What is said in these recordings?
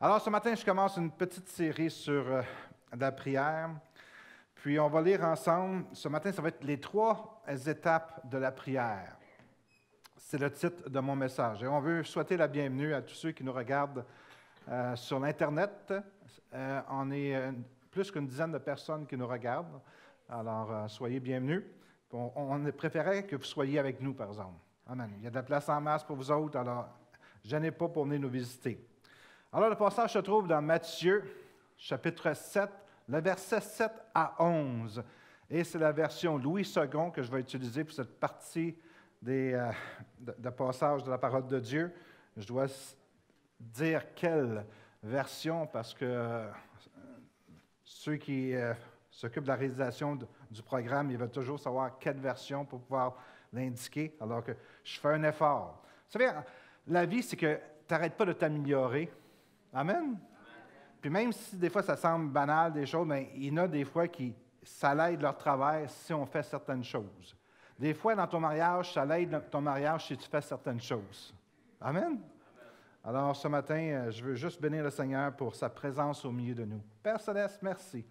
Alors, ce matin, je commence une petite série sur la prière. Puis, on va lire ensemble. Ce matin, ça va être les 3 étapes de la prière. C'est le titre de mon message. Et on veut souhaiter la bienvenue à tous ceux qui nous regardent sur l'Internet. On est plus qu'une dizaine de personnes qui nous regardent. Alors, soyez bienvenus. On préférait que vous soyez avec nous, par exemple. Amen. Il y a de la place en masse pour vous autres, alors gênez pas pour venir nous visiter. Alors, le passage se trouve dans Matthieu, chapitre 7, le verset 7 à 11. Et c'est la version Louis II que je vais utiliser pour cette partie de passage de la parole de Dieu. Je dois dire quelle version parce que ceux qui s'occupent de la réalisation du programme, ils veulent toujours savoir quelle version pour pouvoir l'indiquer, alors que je fais un effort. Vous savez, la vie, c'est que tu n'arrêtes pas de t'améliorer. Amen? Puis même si des fois ça semble banal, des choses, mais il y en a des fois qui, ça l'aide leur travail si on fait certaines choses. Des fois, dans ton mariage, ça l'aide ton mariage si tu fais certaines choses. Amen? Alors, ce matin, je veux juste bénir le Seigneur pour sa présence au milieu de nous. Père Céleste, merci.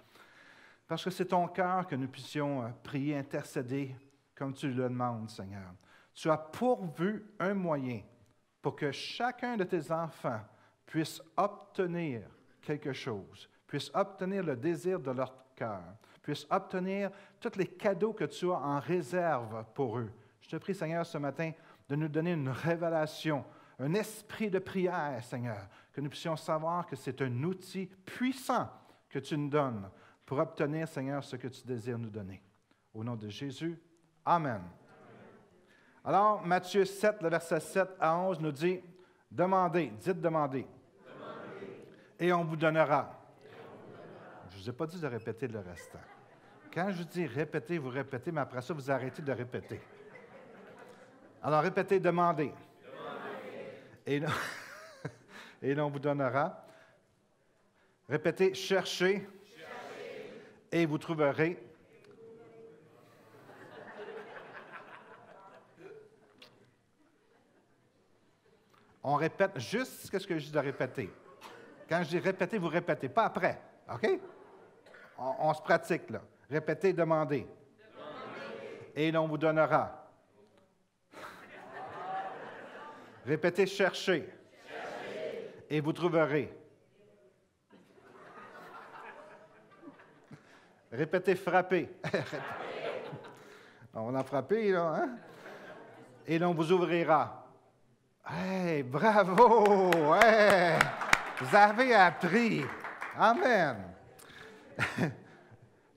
Parce que c'est ton cœur que nous puissions prier, intercéder, comme tu le demandes, Seigneur. Tu as pourvu un moyen pour que chacun de tes enfants puisse obtenir quelque chose, puisse obtenir le désir de leur cœur, puisse obtenir tous les cadeaux que tu as en réserve pour eux. Je te prie, Seigneur, ce matin, de nous donner une révélation, un esprit de prière, Seigneur, que nous puissions savoir que c'est un outil puissant que tu nous donnes pour obtenir, Seigneur, ce que tu désires nous donner. Au nom de Jésus, Amen. Alors, Matthieu 7, le verset 7 à 11 nous dit, « Demandez, dites demandez, et on vous donnera. » Je ne vous ai pas dit de répéter le restant. Quand je dis répétez, vous répétez, mais après ça, vous arrêtez de répéter. Alors, répétez, demandez. Et l'on vous donnera. Répétez, cherchez. Et vous trouverez. On répète juste ce que je dis de répéter. Quand je dis répéter, vous répétez, pas après. OK? On se pratique, là. Répétez, demandez. Et l'on vous donnera. Répétez, cherchez. Et vous trouverez. Répétez, frappez. On a frappé, là, hein? Et l'on vous ouvrira. Hey, bravo! Hey! Vous avez appris. Amen.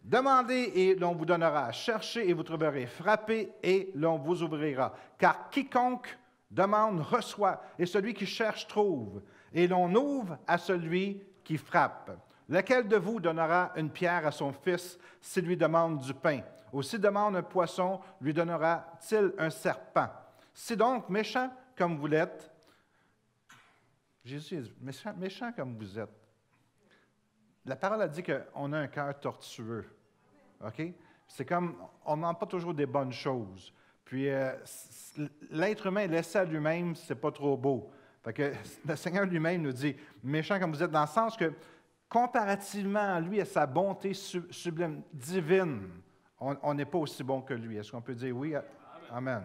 Demandez et l'on vous donnera. Cherchez et vous trouverez. Frappez et l'on vous ouvrira. Car quiconque demande reçoit, et celui qui cherche trouve. Et l'on ouvre à celui qui frappe. Lequel de vous donnera une pierre à son fils s'il lui demande du pain? Ou s'il demande un poisson, lui donnera-t-il un serpent? Si donc, méchant comme vous l'êtes, Jésus est méchant comme vous êtes. La parole a dit qu'on a un cœur tortueux. OK? C'est comme, on ne demande pas toujours des bonnes choses. Puis, l'être humain laissé à lui-même, c'est pas trop beau. Fait que le Seigneur lui-même nous dit, méchant comme vous êtes, dans le sens que, comparativement à lui, à sa bonté sublime, divine, on n'est pas aussi bon que lui. Est-ce qu'on peut dire oui? Amen.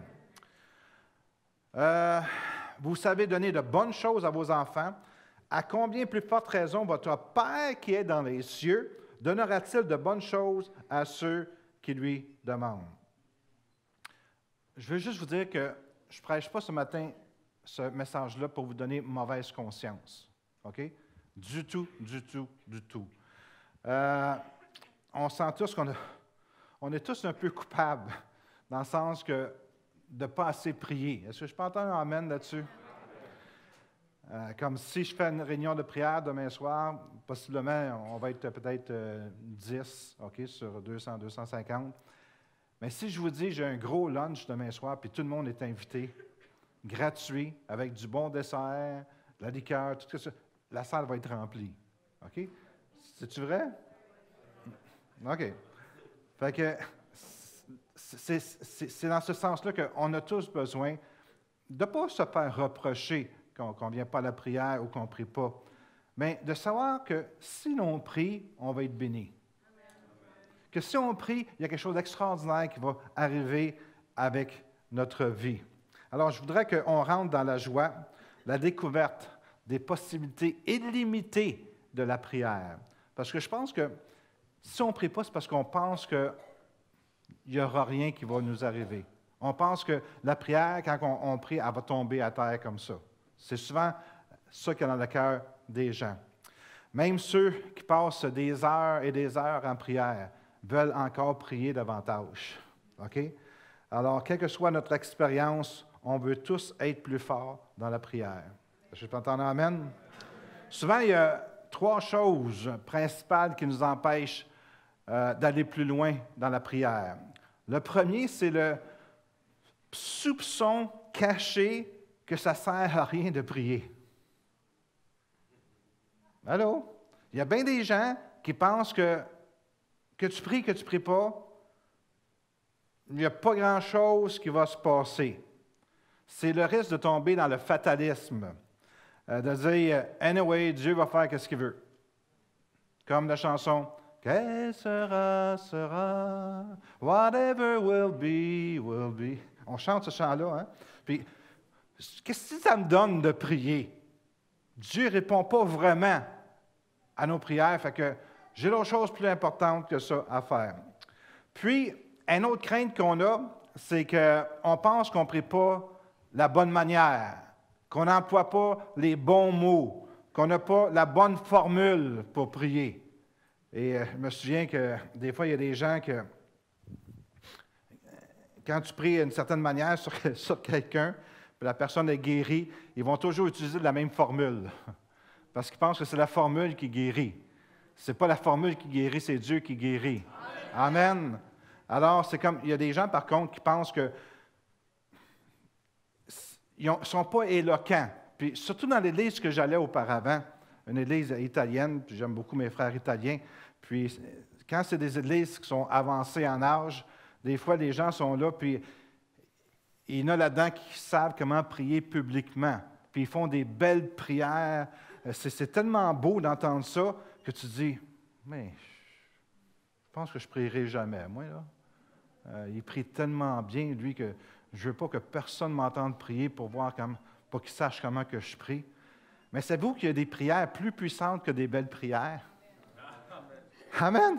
Vous savez donner de bonnes choses à vos enfants. À combien plus forte raison votre Père qui est dans les cieux donnera-t-il de bonnes choses à ceux qui lui demandent? Je veux juste vous dire que je ne prêche pas ce matin ce message-là pour vous donner mauvaise conscience. OK? Du tout, du tout, du tout. On sent tous on est tous un peu coupables, dans le sens que de ne pas assez prier. Est-ce que je peux entendre un amen là-dessus? Comme si je fais une réunion de prière demain soir, possiblement, on va être peut-être 10, OK, sur 200, 250. Mais si je vous dis, j'ai un gros lunch demain soir, puis tout le monde est invité, gratuit, avec du bon dessert, de la liqueur, tout ça, la salle va être remplie. OK? C'est-tu vrai? OK. Fait que c'est dans ce sens-là qu'on a tous besoin de ne pas se faire reprocher qu'on ne vient pas à la prière ou qu'on ne prie pas, mais de savoir que si l'on prie, on va être béni. Que si on prie, il y a quelque chose d'extraordinaire qui va arriver avec notre vie. Alors, je voudrais qu'on rentre dans la joie, la découverte des possibilités illimitées de la prière. Parce que je pense que si on ne prie pas, c'est parce qu'on pense qu'il n'y aura rien qui va nous arriver. On pense que la prière, quand on prie, elle va tomber à terre comme ça. C'est souvent ça qu'il y a dans le cœur des gens. Même ceux qui passent des heures et des heures en prière veulent encore prier davantage. OK? Alors, quelle que soit notre expérience, on veut tous être plus forts dans la prière. Je peux entendre amen? Souvent, il y a 3 choses principales qui nous empêchent d'aller plus loin dans la prière. Le premier, c'est le soupçon caché que ça ne sert à rien de prier. Allô? Il y a bien des gens qui pensent que tu pries, que tu ne pries pas, il n'y a pas grand-chose qui va se passer. C'est le risque de tomber dans le fatalisme, de dire « Anyway, Dieu va faire ce qu'il veut ». Comme la chanson « Qu'elle sera, sera, whatever will be, will be ». On chante ce chant-là, hein? Puis, qu'est-ce que ça me donne de prier? Dieu ne répond pas vraiment à nos prières, fait que j'ai d'autres choses plus importantes que ça à faire. Puis, une autre crainte qu'on a, c'est qu'on pense qu'on ne prie pas la bonne manière, qu'on n'emploie pas les bons mots, qu'on n'a pas la bonne formule pour prier. Et je me souviens que des fois, il y a des gens que, quand tu pries d'une certaine manière sur quelqu'un, puis la personne est guérie, ils vont toujours utiliser la même formule, parce qu'ils pensent que c'est la formule qui guérit. Ce n'est pas la formule qui guérit, c'est Dieu qui guérit. Amen. Alors, c'est comme, il y a des gens, par contre, qui pensent que ils ne sont pas éloquents. Puis, surtout dans l'église que j'allais auparavant, une église italienne, puis j'aime beaucoup mes frères italiens, puis quand c'est des églises qui sont avancées en âge, des fois, les gens sont là, puis il y en a là-dedans qui savent comment prier publiquement, puis ils font des belles prières. C'est tellement beau d'entendre ça que tu dis, mais je pense que je ne prierai jamais, moi, là. Il prie tellement bien, lui, que je ne veux pas que personne m'entende prier pour voir pour qu'il sache comment que je prie. Mais savez-vous qu'il y a des prières plus puissantes que des belles prières? Amen!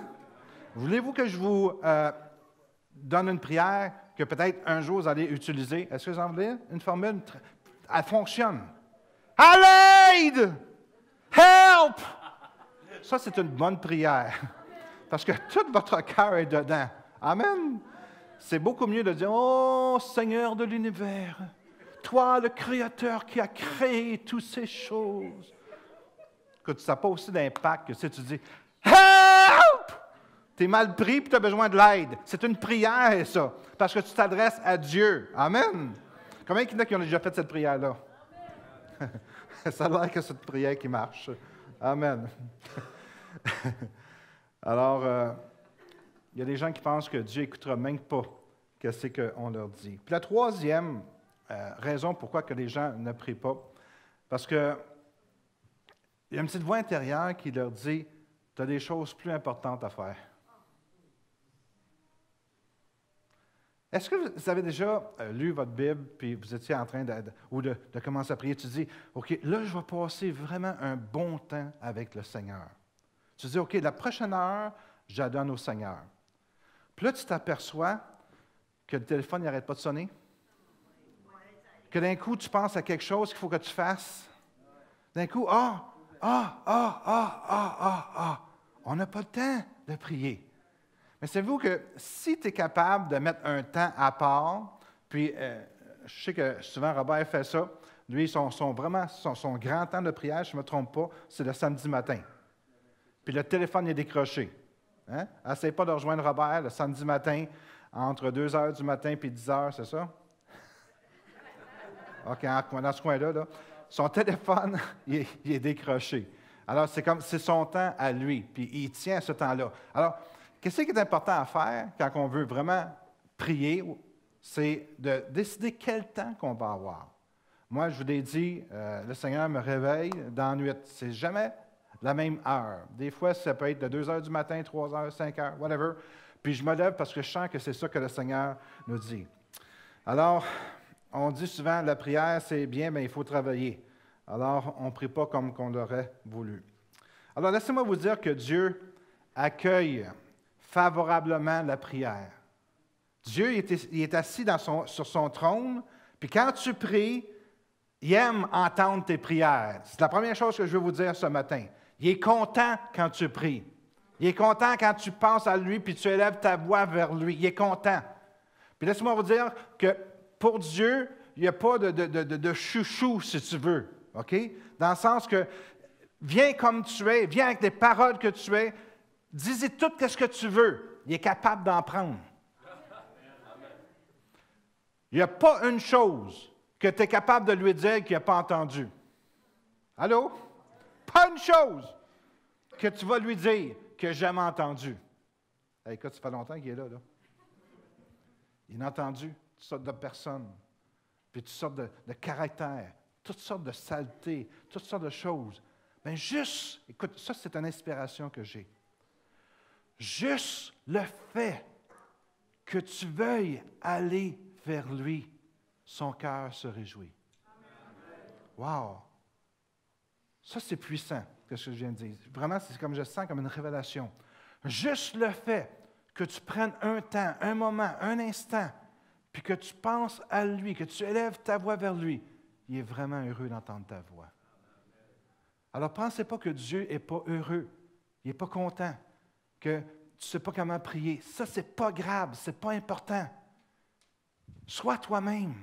Voulez-vous que je vous donne une prière que peut-être un jour vous allez utiliser? Est-ce que vous en voulez une formule? Elle fonctionne. À l'aide! Help! Ça, c'est une bonne prière. Parce que tout votre cœur est dedans. Amen! C'est beaucoup mieux de dire « Oh, Seigneur de l'univers, toi, le Créateur qui a créé toutes ces choses. » Que ça n'a pas aussi d'impact que si tu dis « Help! » Tu es mal pris et tu as besoin de l'aide. C'est une prière, ça, parce que tu t'adresses à Dieu. Amen! Combien il y en a qui ont déjà fait cette prière-là? Ça a l'air que c'est une prière qui marche. Amen. Alors, il y a des gens qui pensent que Dieu n'écoutera même pas ce qu'on leur dit. Puis la troisième raison pourquoi que les gens ne prient pas, parce qu'il y a une petite voix intérieure qui leur dit « Tu as des choses plus importantes à faire ». Est-ce que vous avez déjà lu votre Bible, puis vous étiez en train de commencer à prier, tu dis « OK, là, je vais passer vraiment un bon temps avec le Seigneur. » Tu dis « OK, la prochaine heure, je la donne au Seigneur. » Puis là, tu t'aperçois que le téléphone n'arrête pas de sonner. Que d'un coup, tu penses à quelque chose qu'il faut que tu fasses. D'un coup, on n'a pas le temps de prier. Mais savez-vous que si tu es capable de mettre un temps à part, puis je sais que souvent Robert fait ça, lui, son grand temps de prière, je ne me trompe pas, c'est le samedi matin. Puis le téléphone est décroché. Hein? Essaye pas de rejoindre Robert le samedi matin, entre 2 heures du matin et 10 heures, c'est ça? OK, dans ce coin-là, là, son téléphone, il est décroché. Alors, c'est son temps à lui, puis il tient ce temps-là. Alors, qu'est-ce qui est important à faire quand on veut vraiment prier? C'est de décider quel temps qu'on va avoir. Moi, je vous l'ai dit, le Seigneur me réveille dans la nuit. C'est jamais la même heure. Des fois, ça peut être de 2 heures du matin, 3 heures, 5 heures, whatever. Puis je me lève parce que je sens que c'est ça que le Seigneur nous dit. Alors, on dit souvent, la prière, c'est bien, mais il faut travailler. Alors, on ne prie pas comme on l'aurait voulu. Alors, laissez-moi vous dire que Dieu accueille favorablement la prière. Dieu il est assis sur son trône, puis quand tu pries, il aime entendre tes prières. C'est la première chose que je veux vous dire ce matin. Il est content quand tu pries. Il est content quand tu penses à lui, puis tu élèves ta voix vers lui. Il est content. Puis laissez-moi vous dire que pour Dieu, il n'y a pas de chouchou, si tu veux. OK? Dans le sens que, viens comme tu es, viens avec les paroles que tu es, dis-y tout ce que tu veux. Il est capable d'en prendre. Il n'y a pas une chose que tu es capable de lui dire qu'il n'a pas entendu. Allô? Pas une chose que tu vas lui dire que j'ai jamais entendu. Hey, écoute, ça fait longtemps qu'il est là. Il a entendu toutes sortes de personnes, puis toutes sortes de caractères, toutes sortes de saletés, toutes sortes de choses. Bien, juste, écoute, ça, c'est une inspiration que j'ai. Juste le fait que tu veuilles aller vers lui, son cœur se réjouit. Wow! Ça, c'est puissant, ce que je viens de dire. Vraiment, c'est comme je sens comme une révélation. Juste le fait que tu prennes un temps, un moment, un instant, puis que tu penses à lui, que tu élèves ta voix vers lui, il est vraiment heureux d'entendre ta voix. Alors, pensez pas que Dieu n'est pas heureux, il n'est pas content, que tu ne sais pas comment prier. Ça, ce n'est pas grave, ce n'est pas important. Sois toi-même.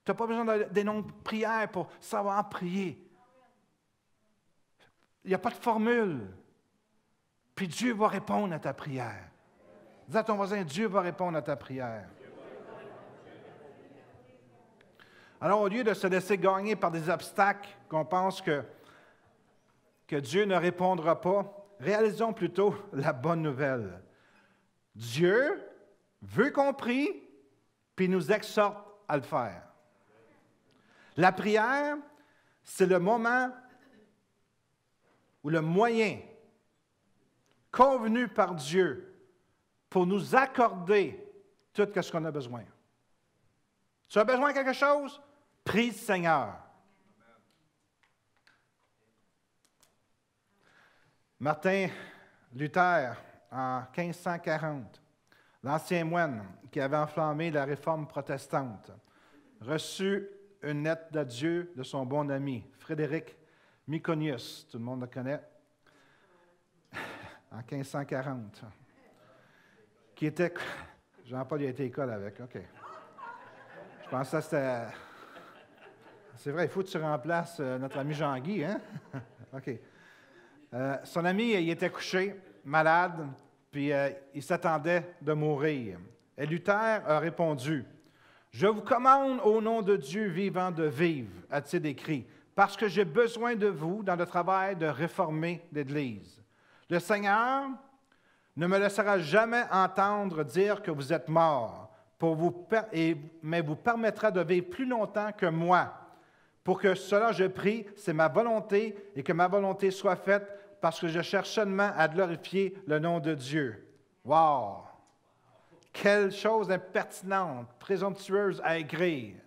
Tu n'as pas besoin des noms de prière pour savoir prier. Il n'y a pas de formule. Puis Dieu va répondre à ta prière. Dis à ton voisin, Dieu va répondre à ta prière. Alors, au lieu de se laisser gagner par des obstacles qu'on pense que Dieu ne répondra pas, réalisons plutôt la bonne nouvelle. Dieu veut qu'on prie, puis nous exhorte à le faire. La prière, c'est le moment ou le moyen convenu par Dieu pour nous accorder tout ce qu'on a besoin. Tu as besoin de quelque chose? Prie le Seigneur. Martin Luther, en 1540, l'ancien moine qui avait enflammé la réforme protestante, reçut une lettre d'adieu de son bon ami, Frédéric Myconius, tout le monde le connaît, en 1540, qui était... Jean-Paul il a été à l'école avec, OK. Je pensais que c'était... C'est vrai, il faut que tu remplaces notre ami Jean-Guy, hein? OK. Son ami, il était couché, malade, puis il s'attendait de mourir. Et Luther a répondu, « Je vous commande au nom de Dieu vivant de vivre, a-t-il écrit, parce que j'ai besoin de vous dans le travail de réformer l'Église. Le Seigneur ne me laissera jamais entendre dire que vous êtes mort, mais vous permettra de vivre plus longtemps que moi. Pour que cela, je prie, c'est ma volonté et que ma volonté soit faite parce que je cherche seulement à glorifier le nom de Dieu. » Wow! Quelle chose impertinente, présomptueuse à écrire.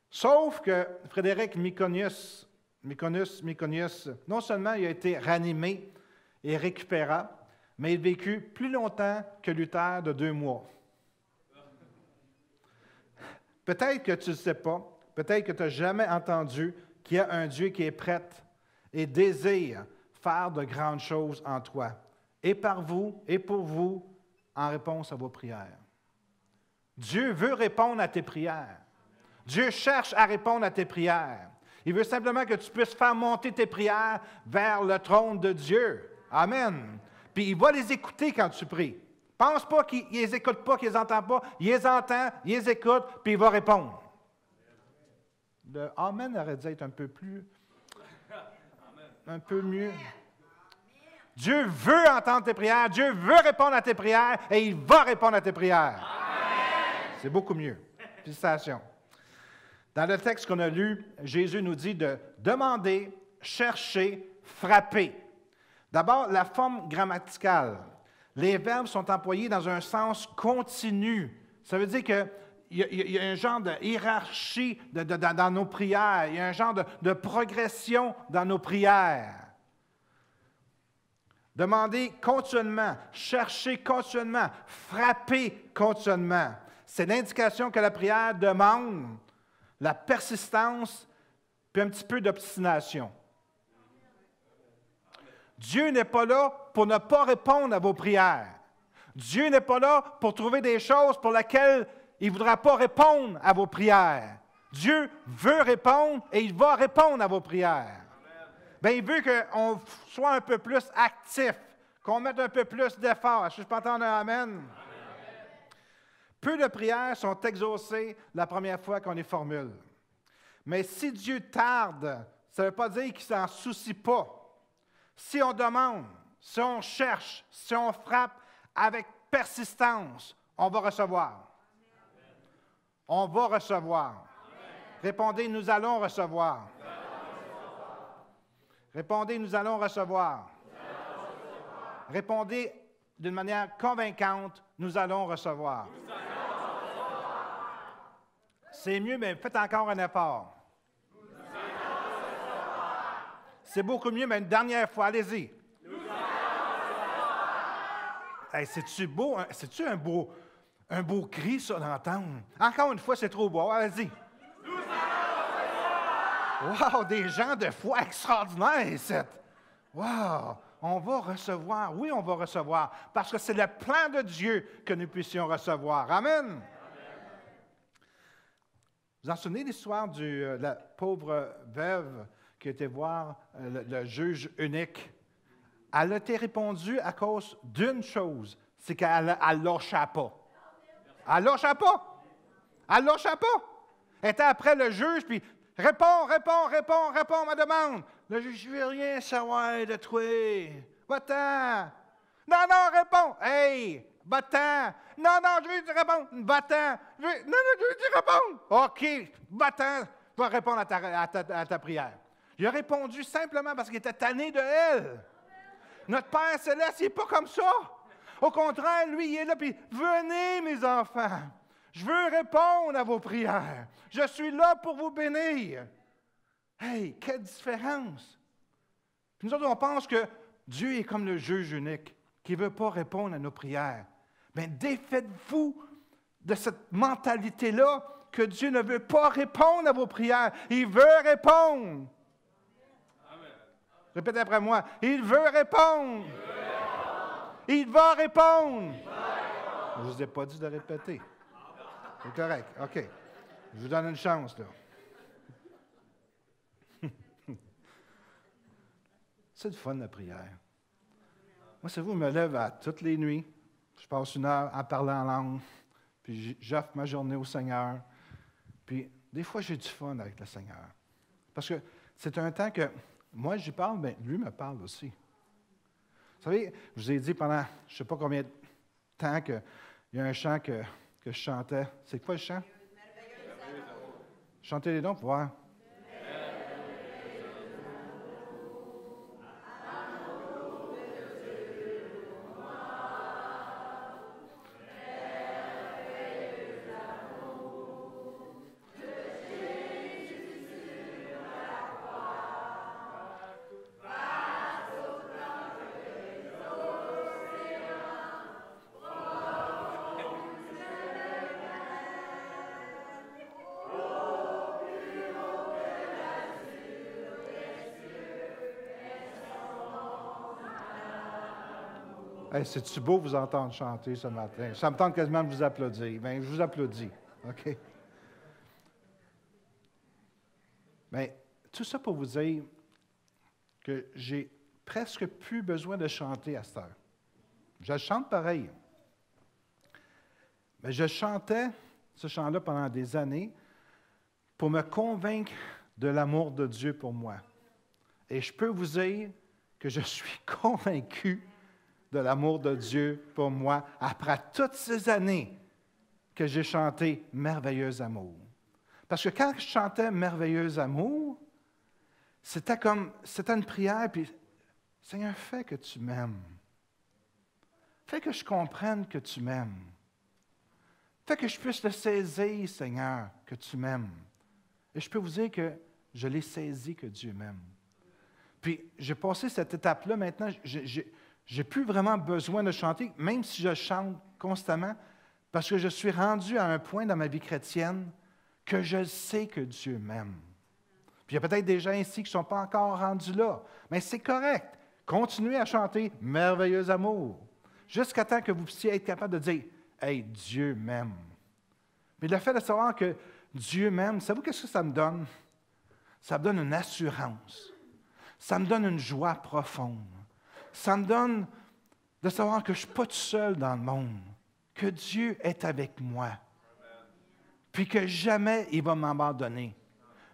Sauf que Frédéric Myconius, non seulement il a été ranimé et récupéra, mais il vécut plus longtemps que Luther de 2 mois. Peut-être que tu ne sais pas, peut-être que tu n'as jamais entendu qu'il y a un Dieu qui est prêt et désire faire de grandes choses en toi, et par vous, et pour vous, en réponse à vos prières. Dieu veut répondre à tes prières. Dieu cherche à répondre à tes prières. Il veut simplement que tu puisses faire monter tes prières vers le trône de Dieu. Amen. Puis il va les écouter quand tu pries. Pense pas qu'il ne les écoute pas, qu'il ne les entend pas. Il les entend, il les écoute, puis il va répondre. Le Amen aurait dû être un peu plus... un peu mieux. Dieu veut entendre tes prières, Dieu veut répondre à tes prières et il va répondre à tes prières. Amen. C'est beaucoup mieux. Félicitations. Dans le texte qu'on a lu, Jésus nous dit de demander, chercher, frapper. D'abord, la forme grammaticale. Les verbes sont employés dans un sens continu. Ça veut dire qu'il y a un genre de hiérarchie dans nos prières. Il y a un genre de progression dans nos prières. Demandez continuellement, cherchez continuellement, frappez continuellement. C'est l'indication que la prière demande la persistance puis un petit peu d'obstination. Dieu n'est pas là pour ne pas répondre à vos prières. Dieu n'est pas là pour trouver des choses pour lesquelles il ne voudra pas répondre à vos prières. Dieu veut répondre et il va répondre à vos prières. Bien, il veut qu'on soit un peu plus actif, qu'on mette un peu plus d'effort. Est-ce que je peux entendre un amen? Amen? Peu de prières sont exaucées la première fois qu'on les formule. Mais si Dieu tarde, ça ne veut pas dire qu'il ne s'en soucie pas. Si on demande, si on cherche, si on frappe avec persistance, on va recevoir. On va recevoir. Répondez, nous allons recevoir. Répondez, nous allons recevoir. Répondez d'une manière convaincante, nous allons recevoir. C'est mieux, mais faites encore un effort. C'est beaucoup mieux, mais une dernière fois, allez-y. Hey, c'est-tu beau? Hein? C'est-tu un beau cri, ça, d'entendre? Encore une fois, c'est trop beau. Allez-y. Wow, des gens de foi extraordinaires, wow, on va recevoir. Oui, on va recevoir, parce que c'est le plan de Dieu que nous puissions recevoir. Amen. Vous en souvenez l'histoire de la pauvre veuve qui était voir le juge unique? Elle a été répondue à cause d'une chose, c'est qu'elle ne lâchait pas. Elle ne lâchait pas. Elle ne lâchait pas. Elle était après le juge, puis réponds ma demande. Le juge, je ne veux rien savoir de toi. Va-t'en. Non, réponds. Hey, va-t'en. Non, je veux que tu répondes. Va-t'en. Non, je veux que tu répondes. OK, va-t'en. Tu vas répondre à ta prière. Il a répondu simplement parce qu'il était tanné de elle. Notre Père Céleste, il n'est pas comme ça. Au contraire, lui, il est là, puis venez, mes enfants. Je veux répondre à vos prières. Je suis là pour vous bénir. Hey, quelle différence! Puis nous autres, on pense que Dieu est comme le juge unique, qui ne veut pas répondre à nos prières. Bien, défaites-vous de cette mentalité-là que Dieu ne veut pas répondre à vos prières. Il veut répondre. Amen. Répétez après moi. Il veut répondre. Il va répondre. Je ne vous ai pas dit de répéter. C'est correct. OK. Je vous donne une chance, là. C'est le fun, la prière. Moi, c'est vous, je me lève à toutes les nuits. Je passe une heure à parler en langue. Puis j'offre ma journée au Seigneur. Puis des fois, j'ai du fun avec le Seigneur. Parce que c'est un temps que moi, j'y parle, bien, lui me parle aussi. Vous savez, je vous ai dit pendant je ne sais pas combien de temps qu'il y a un chant que je chantais. C'est quoi le chant? Chantez les dons pour voir. Hey, c'est-tu beau vous entendre chanter ce matin? Ça me tente quasiment de vous applaudir. Bien, je vous applaudis. OK? Bien, tout ça pour vous dire que j'ai presque plus besoin de chanter à cette heure. Je chante pareil. Mais je chantais ce chant-là pendant des années pour me convaincre de l'amour de Dieu pour moi. Et je peux vous dire que je suis convaincu de l'amour de Dieu pour moi après toutes ces années que j'ai chanté « Merveilleux amour ». Parce que quand je chantais « Merveilleux amour », C'était une prière, puis Seigneur, fais que tu m'aimes. Fais que je comprenne que tu m'aimes. Fais que je puisse le saisir, Seigneur, que tu m'aimes. Et je peux vous dire que je l'ai saisi que Dieu m'aime. Puis, j'ai passé cette étape-là. Maintenant, je n'ai plus vraiment besoin de chanter, même si je chante constamment, parce que je suis rendu à un point dans ma vie chrétienne que je sais que Dieu m'aime. Puis, il y a peut-être des gens ici qui ne sont pas encore rendus là. Mais c'est correct. Continuez à chanter « Merveilleux amour » jusqu'à temps que vous puissiez être capable de dire « Hey, Dieu m'aime ». Mais le fait de savoir que Dieu m'aime, savez-vous qu'est-ce que ça me donne? Ça me donne une assurance. Ça me donne une joie profonde. Ça me donne de savoir que je ne suis pas tout seul dans le monde, que Dieu est avec moi, puis que jamais il va m'abandonner,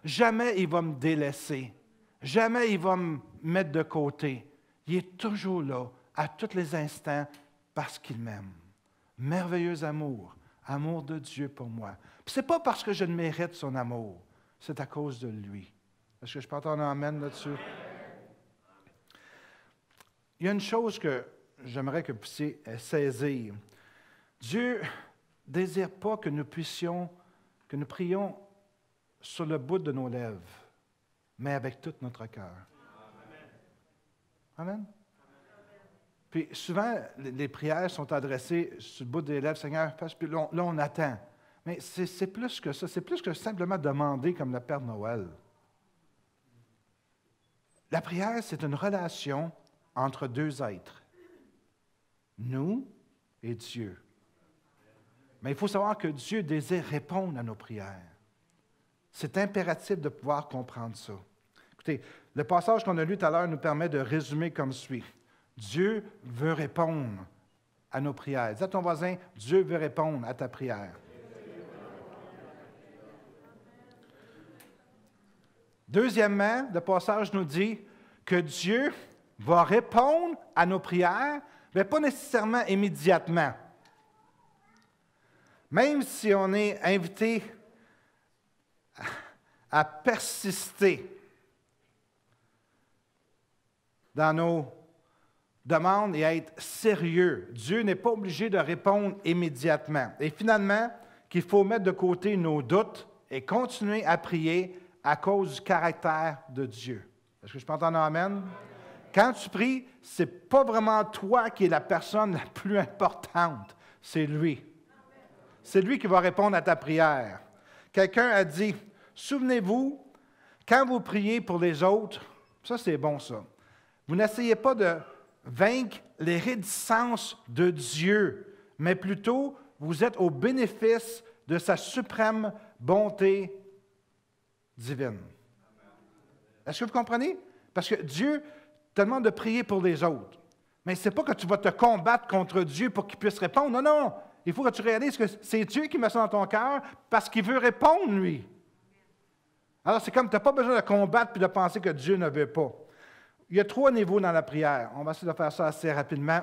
jamais il va me délaisser, jamais il va me mettre de côté. Il est toujours là, à tous les instants, parce qu'il m'aime. Merveilleux amour, amour de Dieu pour moi. Ce n'est pas parce que je ne mérite son amour, c'est à cause de lui. Est-ce que je peux entendre un amen là-dessus? Il y a une chose que j'aimerais que vous puissiez saisir. Dieu ne désire pas que nous prions sur le bout de nos lèvres, mais avec tout notre cœur. Amen. Puis souvent, les prières sont adressées sur le bout des lèvres, Seigneur, puis là, on attend. Mais c'est plus que ça, c'est plus que simplement demander comme le Père Noël. La prière, c'est une relation entre deux êtres, nous et Dieu. Mais il faut savoir que Dieu désire répondre à nos prières. C'est impératif de pouvoir comprendre ça. Écoutez, le passage qu'on a lu tout à l'heure nous permet de résumer comme suit. Dieu veut répondre à nos prières. Dis à ton voisin, Dieu veut répondre à ta prière. Deuxièmement, le passage nous dit que Dieu va répondre à nos prières, mais pas nécessairement immédiatement. Même si on est invité à persister dans nos demandes et à être sérieux, Dieu n'est pas obligé de répondre immédiatement. Et finalement, qu'il faut mettre de côté nos doutes et continuer à prier à cause du caractère de Dieu. Est-ce que je peux entendre un amen? Quand tu pries, ce n'est pas vraiment toi qui es la personne la plus importante, c'est lui. C'est lui qui va répondre à ta prière. Quelqu'un a dit, souvenez-vous, quand vous priez pour les autres, ça c'est bon ça, vous n'essayez pas de vaincre les réticences de Dieu, mais plutôt vous êtes au bénéfice de sa suprême bonté divine. Est-ce que vous comprenez? Parce que Dieu te demande de prier pour les autres. Mais ce n'est pas que tu vas te combattre contre Dieu pour qu'il puisse répondre. Non, non. Il faut que tu réalises que c'est Dieu qui met ça dans ton cœur parce qu'il veut répondre, lui. Alors, c'est comme tu n'as pas besoin de combattre et de penser que Dieu ne veut pas. Il y a 3 niveaux dans la prière. On va essayer de faire ça assez rapidement.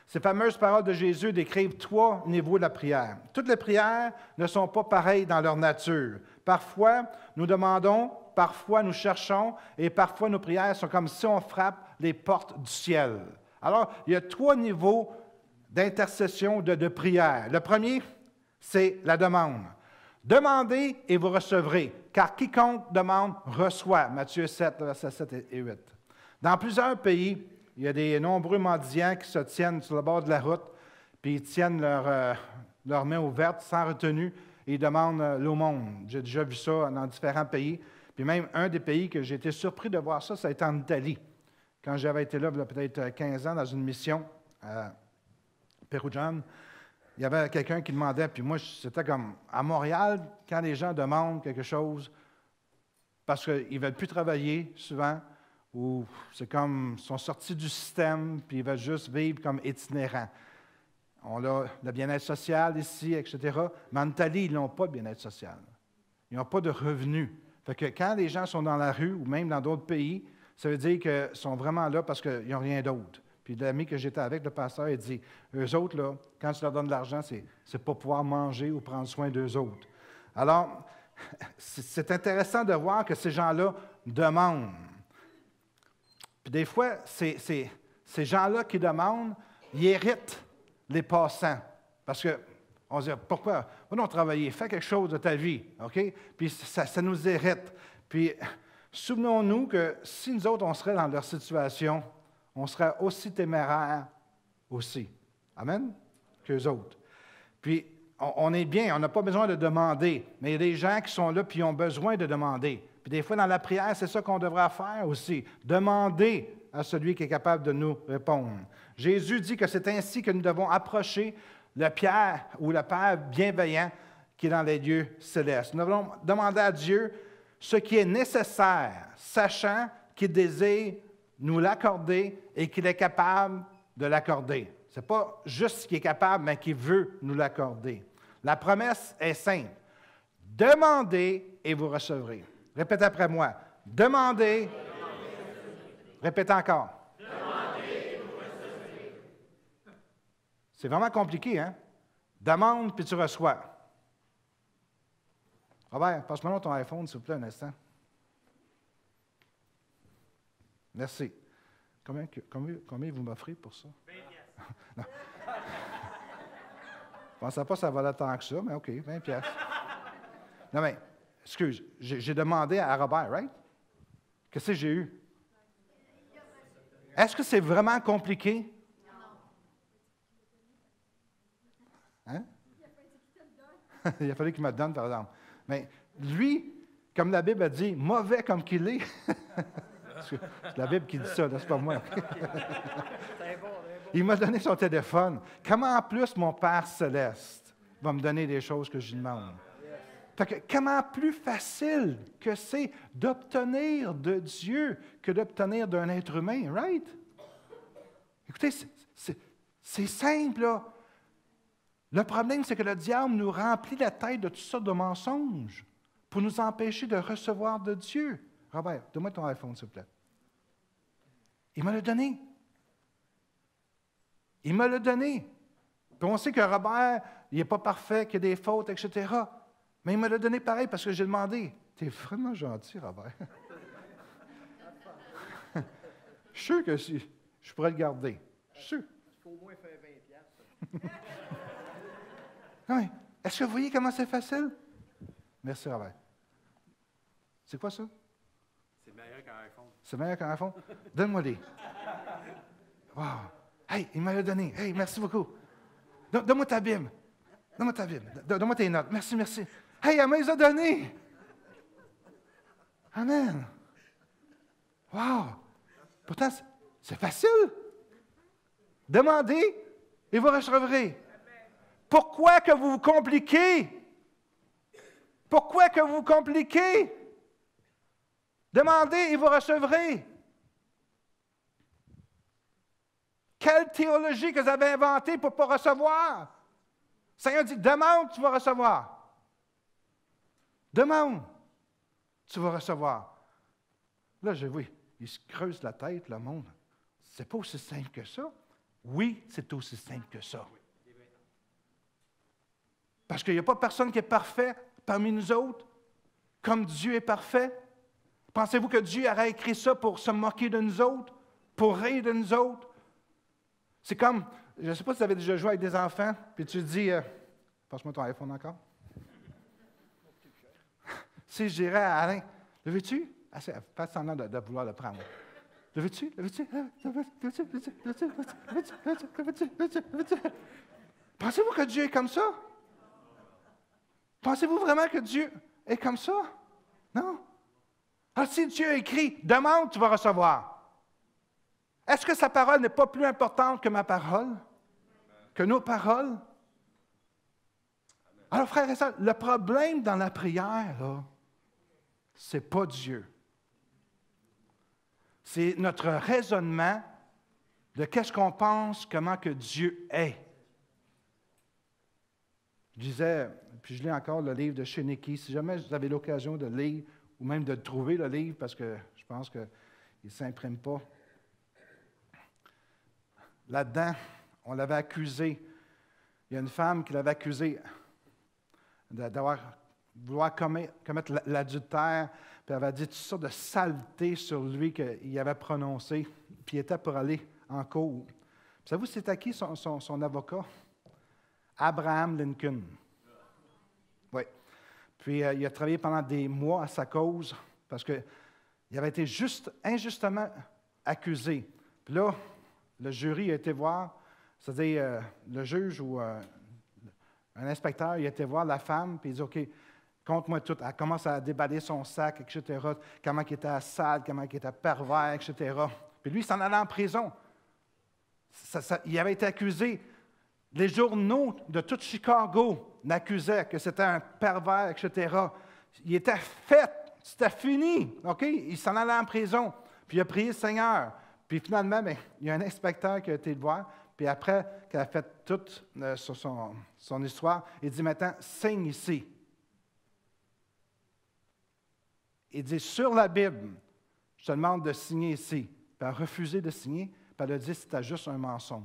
Ces fameuses paroles de Jésus décrivent 3 niveaux de la prière. Toutes les prières ne sont pas pareilles dans leur nature. Parfois, nous demandons, parfois nous cherchons, et parfois nos prières sont comme si on frappe les portes du ciel. Alors, il y a 3 niveaux d'intercession, de prière. Le premier, c'est la demande. Demandez et vous recevrez, car quiconque demande reçoit. Matthieu 7, versets 7 et 8. Dans plusieurs pays, il y a des nombreux mendiants qui se tiennent sur le bord de la route, puis ils tiennent leurs mains ouvertes, sans retenue, et ils demandent l'aumône. J'ai déjà vu ça dans différents pays. Puis même un des pays que j'ai été surpris de voir ça, ça a été en Italie. Quand j'avais été là, il y a peut-être 15 ans, dans une mission à Perugian, il y avait quelqu'un qui demandait, puis moi, c'était comme à Montréal, quand les gens demandent quelque chose, parce qu'ils ne veulent plus travailler souvent, ou c'est comme, ils sont sortis du système, puis ils veulent juste vivre comme itinérants. On a le bien-être social ici, etc. Mais en Italie, ils n'ont pas de bien-être social. Ils n'ont pas de revenus. Fait que quand les gens sont dans la rue, ou même dans d'autres pays, ça veut dire qu'ils sont vraiment là parce qu'ils n'ont rien d'autre. Puis l'ami que j'étais avec, le pasteur, il dit, eux autres, là, quand tu leur donnes de l'argent, c'est pour pouvoir manger ou prendre soin d'eux autres. Alors, c'est intéressant de voir que ces gens-là demandent. Puis des fois, ces gens-là qui demandent, ils irritent les passants. Parce qu'on se dit, pourquoi? Va donc travailler, fais quelque chose de ta vie, OK? Puis ça nous irrite. Puis souvenons-nous que si nous autres, on serait dans leur situation, on serait aussi téméraires aussi. Amen? Qu'eux autres. Puis, on est bien, on n'a pas besoin de demander, mais il y a des gens qui sont là et ont besoin de demander. Puis des fois, dans la prière, c'est ça qu'on devrait faire aussi. Demander à celui qui est capable de nous répondre. Jésus dit que c'est ainsi que nous devons approcher le Père ou le Père bienveillant qui est dans les lieux célestes. Nous devons demander à Dieu ce qui est nécessaire, sachant qu'il désire nous l'accorder et qu'il est capable de l'accorder. Ce n'est pas juste ce qu'il est capable, mais qu'il veut nous l'accorder. La promesse est simple. Demandez et vous recevrez. Répétez après moi. Demandez. Répétez encore. Demandez et vous recevrez. C'est vraiment compliqué, hein? Demande puis tu reçois. Robert, passe-moi ton iPhone, s'il vous plaît, un instant. Merci. Combien vous m'offrez pour ça? 20 piastres. Non. Je ne pensais pas que ça valait tant que ça, mais OK, 20 piastres. Non, mais, excuse, j'ai demandé à Robert, right? Qu'est-ce que j'ai eu? Est-ce que c'est vraiment compliqué? Hein? Il a fallu qu'il me le donne, par exemple. Mais lui, comme la Bible a dit, mauvais comme qu'il est. C'est la Bible qui dit ça, c'est pas moi. Il m'a donné son téléphone. Comment en plus mon Père céleste va me donner des choses que je lui demande? Fait que, comment plus facile que c'est d'obtenir de Dieu que d'obtenir d'un être humain, right? Écoutez, c'est simple, là. Le problème, c'est que le diable nous remplit la tête de toutes sortes de mensonges pour nous empêcher de recevoir de Dieu. Robert, donne-moi ton iPhone, s'il vous plaît. Il me l'a donné. Il me l'a donné. Puis on sait que Robert, il n'est pas parfait, qu'il y a des fautes, etc. Mais il me l'a donné pareil parce que j'ai demandé. Tu es vraiment gentil, Robert. Je suis sûr que si, je pourrais le garder. Je suis sûr. Il faut au moins faire 20 piastres. Oui. Est-ce que vous voyez comment c'est facile? Merci, Robert. C'est quoi ça? C'est meilleur qu'un iPhone. C'est meilleur qu'un iPhone? Donne-moi-les. Wow. Hey, il m'a l'a donné. Hey, merci beaucoup. Donne-moi ta Bible. Donne-moi ta Bible. Donne-moi tes notes. Merci, merci. Hey, elle me les a données. Amen. Wow. Pourtant, c'est facile. Demandez et vous recevrez. Pourquoi que vous vous compliquez? Pourquoi que vous vous compliquez? Demandez et vous recevrez. Quelle théologie que vous avez inventée pour ne pas recevoir? Le Seigneur dit, demande, tu vas recevoir. Demande, tu vas recevoir. Là, oui, il se creuse la tête, le monde. C'est pas aussi simple que ça. Oui, c'est aussi simple que ça. Parce qu'il n'y a pas personne qui est parfait parmi nous autres, comme Dieu est parfait. Pensez-vous que Dieu aurait écrit ça pour se moquer de nous autres, pour rire de nous autres? C'est comme, je ne sais pas si vous avez déjà joué avec des enfants, puis tu dis, passe-moi ton iPhone encore. Si je dirais à Alain, le veux-tu? Fais semblant de vouloir le prendre. Le veux-tu? Le veux-tu? Le veux-tu? Pensez-vous que Dieu est comme ça? Pensez-vous vraiment que Dieu est comme ça? Non. Alors, si Dieu écrit, demande, tu vas recevoir. Est-ce que sa parole n'est pas plus importante que ma parole? Que nos paroles? Alors, frères et sœurs, le problème dans la prière, ce n'est pas Dieu. C'est notre raisonnement de qu'est-ce qu'on pense, comment que Dieu est. Je disais, puis je lis encore le livre de Chénéki. Si jamais vous avez l'occasion de lire, ou même de trouver le livre, parce que je pense qu'il ne s'imprime pas. Là-dedans, on l'avait accusé. Il y a une femme qui l'avait accusé d'avoir vouloir commettre l'adultère, puis elle avait dit toutes sortes de saletés sur lui qu'il avait prononcées, puis il était pour aller en cour. Savez-vous, c'était qui son avocat? Abraham Lincoln. Oui. Puis il a travaillé pendant des mois à sa cause, parce qu'il avait été injustement accusé. Puis là, le jury a été voir, c'est-à-dire le juge ou un inspecteur, il a été voir la femme, puis il dit, OK, compte-moi tout. Elle commence à déballer son sac, etc., comment il était sale, comment il était pervers, etc. Puis lui, il s'en allait en prison. Il avait été accusé. Les journaux de tout Chicago l'accusaient que c'était un pervers, etc. Il était fait, c'était fini. OK? Il s'en allait en prison. Puis il a prié le Seigneur. Puis finalement, il y a un inspecteur qui a été le voir. Puis après qu'il a fait toute son histoire, il dit maintenant, signe ici. Il dit, sur la Bible, je te demande de signer ici. Puis elle a refusé de signer, puis elle a dit, c'était juste un mensonge.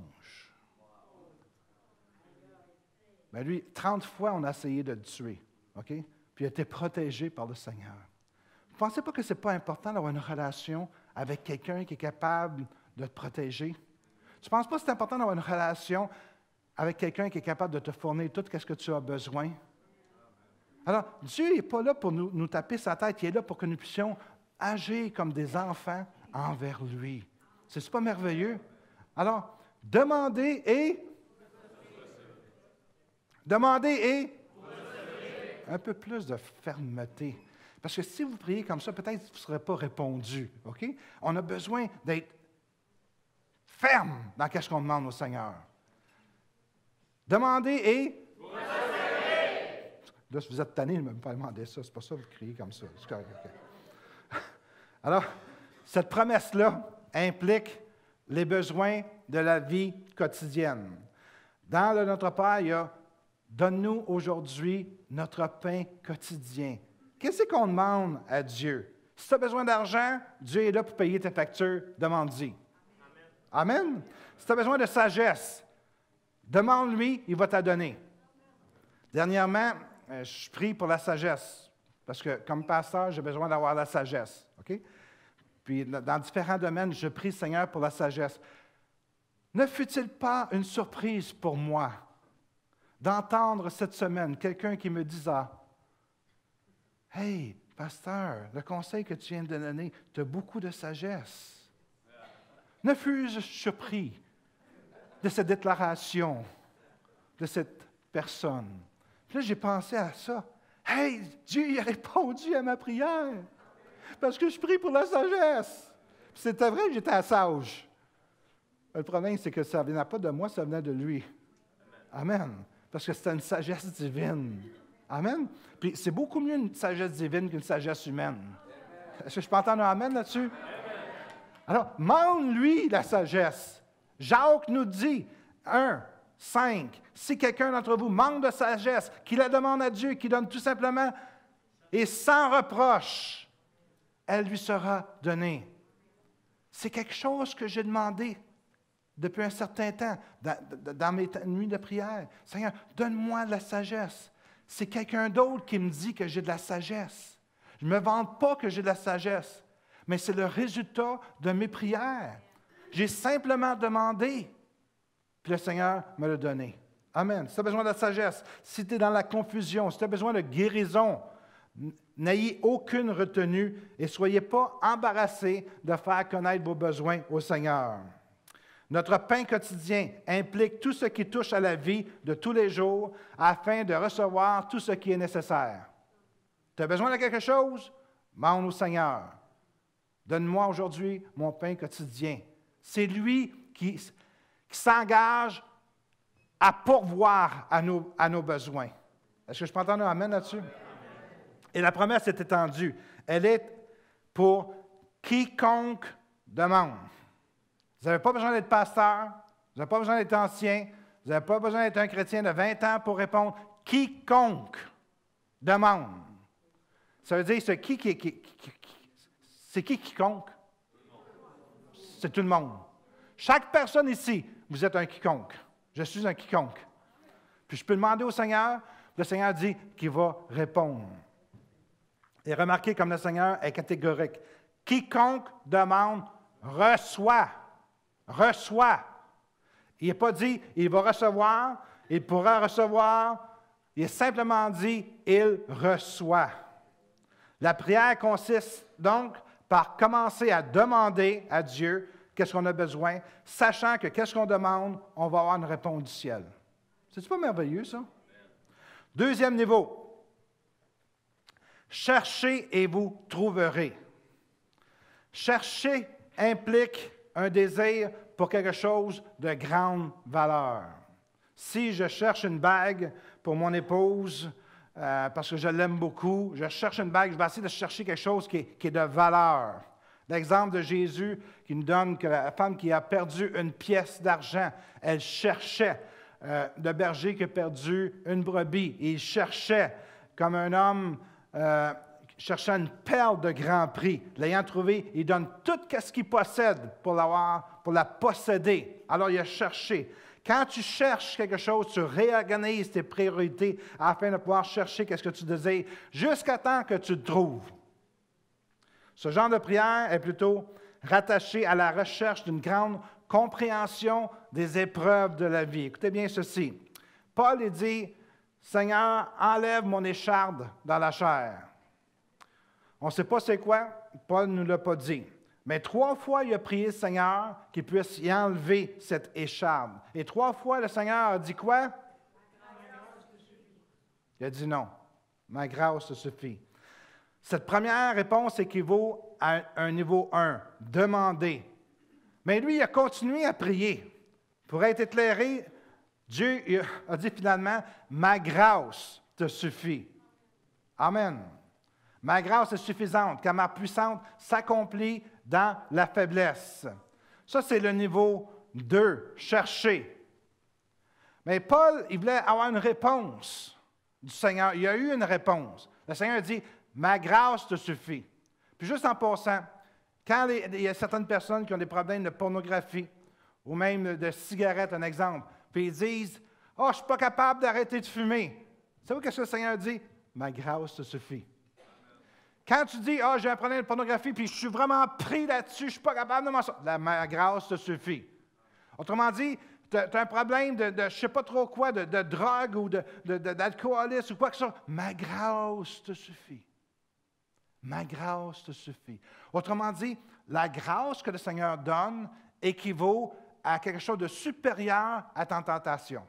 Mais lui, 30 fois, on a essayé de le tuer. OK? Puis il a été protégé par le Seigneur. Vous ne pensez pas que ce n'est pas important d'avoir une relation avec quelqu'un qui est capable de te protéger? Tu ne penses pas que c'est important d'avoir une relation avec quelqu'un qui est capable de te fournir tout ce que tu as besoin? Alors, Dieu n'est pas là pour nous taper sa tête, il est là pour que nous puissions agir comme des enfants envers lui. C'est pas merveilleux? Alors, demandez et un peu plus de fermeté. Parce que si vous priez comme ça, peut-être que vous ne serez pas répondu. OK? On a besoin d'être ferme dans ce qu'on demande au Seigneur. Demandez et là, si vous êtes tanné, ne me pas demander ça. C'est pas ça que vous criez comme ça. C'est correct, okay. Alors, cette promesse-là implique les besoins de la vie quotidienne. Dans le Notre Père, il y a « Donne-nous aujourd'hui notre pain quotidien ». Qu'est-ce qu'on demande à Dieu? Si tu as besoin d'argent, Dieu est là pour payer tes factures. Demande-y. Amen. Amen. Si tu as besoin de sagesse, demande-lui, il va t'en donner. Dernièrement, je prie pour la sagesse, parce que comme pasteur, j'ai besoin d'avoir la sagesse. OK? Puis dans différents domaines, je prie Seigneur pour la sagesse. Ne fut-il pas une surprise pour moi d'entendre cette semaine quelqu'un qui me disait « Hey, pasteur, le conseil que tu viens de donner, tu as beaucoup de sagesse. » Ne fus-je surpris de cette déclaration de cette personne? Puis là, j'ai pensé à ça. Hey, Dieu a répondu à ma prière parce que je prie pour la sagesse. Puis c'était vrai que j'étais sage. Le problème, c'est que ça ne venait pas de moi, ça venait de lui. Amen. Parce que c'était une sagesse divine. Amen. Puis c'est beaucoup mieux une sagesse divine qu'une sagesse humaine. Est-ce que je peux entendre un amen là-dessus? Alors, demande-lui la sagesse. Jacques nous dit, 1:5, si quelqu'un d'entre vous manque de sagesse, qu'il la demande à Dieu, qu'il donne tout simplement et sans reproche, elle lui sera donnée. C'est quelque chose que j'ai demandé depuis un certain temps, dans mes nuits de prière. Seigneur, donne-moi de la sagesse. C'est quelqu'un d'autre qui me dit que j'ai de la sagesse. Je ne me vante pas que j'ai de la sagesse, mais c'est le résultat de mes prières. J'ai simplement demandé, puis le Seigneur me l'a donné. Amen. Si tu as besoin de la sagesse, si tu es dans la confusion, si tu as besoin de guérison, n'ayez aucune retenue et ne soyez pas embarrassés de faire connaître vos besoins au Seigneur. Notre pain quotidien implique tout ce qui touche à la vie de tous les jours afin de recevoir tout ce qui est nécessaire. Tu as besoin de quelque chose? Demande au Seigneur. Donne-moi aujourd'hui mon pain quotidien. C'est lui qui s'engage à pourvoir à nos besoins. Est-ce que je peux entendre un amen là-dessus? Et la promesse est étendue. Elle est pour quiconque demande. Vous n'avez pas besoin d'être pasteur, vous n'avez pas besoin d'être ancien, vous n'avez pas besoin d'être un chrétien de 20 ans pour répondre. Quiconque demande. Ça veut dire, c'est qui quiconque? C'est tout le monde. Chaque personne ici, vous êtes un quiconque. Je suis un quiconque. Puis je peux demander au Seigneur, le Seigneur dit qu'il va répondre. Et remarquez comme le Seigneur est catégorique. Quiconque demande, reçoit. Reçoit. Il n'est pas dit, il va recevoir, il pourra recevoir. Il est simplement dit, il reçoit. La prière consiste donc par commencer à demander à Dieu qu'est-ce qu'on a besoin, sachant que qu'est-ce qu'on demande, on va avoir une réponse du ciel. C'est pas merveilleux, ça? Deuxième niveau. Cherchez et vous trouverez. Chercher implique un désir pour quelque chose de grande valeur. Si je cherche une bague pour mon épouse, parce que je l'aime beaucoup, je cherche une bague, je vais essayer de chercher quelque chose qui est de valeur. L'exemple de Jésus qui nous donne que la femme qui a perdu une pièce d'argent, elle cherchait. Le berger qui a perdu une brebis, il cherchait comme un homme cherchant une perle de grand prix. L'ayant trouvée, il donne tout ce qu'il possède pour la posséder. Alors il a cherché. Quand tu cherches quelque chose, tu réorganises tes priorités afin de pouvoir chercher ce que tu désires jusqu'à temps que tu le trouves. Ce genre de prière est plutôt rattaché à la recherche d'une grande compréhension des épreuves de la vie. Écoutez bien ceci. Paul il dit, « Seigneur, enlève mon écharde dans la chair. » On ne sait pas c'est quoi, Paul ne nous l'a pas dit. Mais 3 fois, il a prié le Seigneur qu'il puisse y enlever cette écharde. Et 3 fois, le Seigneur a dit quoi? Il a dit non. Ma grâce te suffit. Cette première réponse équivaut à un niveau 1, demander. Mais lui, il a continué à prier. Pour être éclairé, Dieu a dit finalement, ma grâce te suffit. Amen. Ma grâce est suffisante, car ma puissance s'accomplit dans la faiblesse. Ça, c'est le niveau 2, chercher. Mais Paul, il voulait avoir une réponse du Seigneur. Il y a eu une réponse. Le Seigneur dit, ma grâce te suffit. Puis juste en passant, quand il y a certaines personnes qui ont des problèmes de pornographie ou même de cigarettes, un exemple, puis ils disent, « Oh, je ne suis pas capable d'arrêter de fumer. » Savez-vous ce que le Seigneur dit? « Ma grâce te suffit. » Quand tu dis, « Ah, j'ai un problème de pornographie, puis je suis vraiment pris là-dessus, je ne suis pas capable de m'en sortir. » Ma grâce te suffit. Autrement dit, tu as un problème de je ne sais pas trop quoi, de drogue ou d'alcoolisme ou quoi que ce soit. Ma grâce te suffit. Ma grâce te suffit. Autrement dit, la grâce que le Seigneur donne équivaut à quelque chose de supérieur à ta tentation.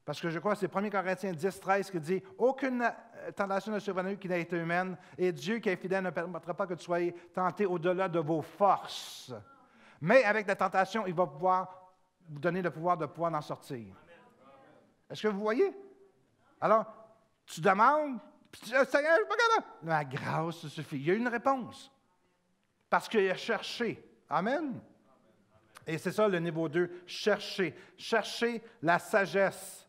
Parce que je crois que c'est 1 Corinthiens 10, 13 qui dit « Aucune tentation ne survenue qui n'a été humaine, et Dieu qui est fidèle ne permettra pas que tu sois tenté au-delà de vos forces. Mais avec la tentation, il va pouvoir vous donner le pouvoir de pouvoir en sortir. » Est-ce que vous voyez? Alors, tu demandes, puis tu dis « Seigneur, je ne suis pas capable. » La grâce te suffit. Il y a une réponse. Parce qu'il a cherché. Amen. Et c'est ça le niveau 2, chercher. Chercher la sagesse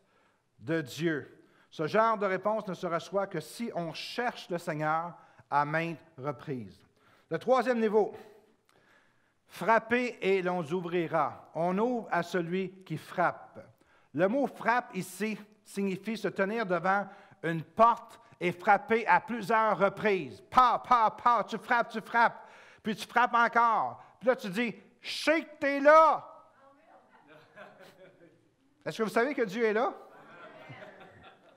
de Dieu. Ce genre de réponse ne se reçoit que si on cherche le Seigneur à maintes reprises. Le 3e niveau, frapper et l'on ouvrira. On ouvre à celui qui frappe. Le mot frappe ici signifie se tenir devant une porte et frapper à plusieurs reprises. Pa, tu frappes, puis tu frappes encore. Puis là, tu dis, je sais que tu es là. Est-ce que vous savez que Dieu est là?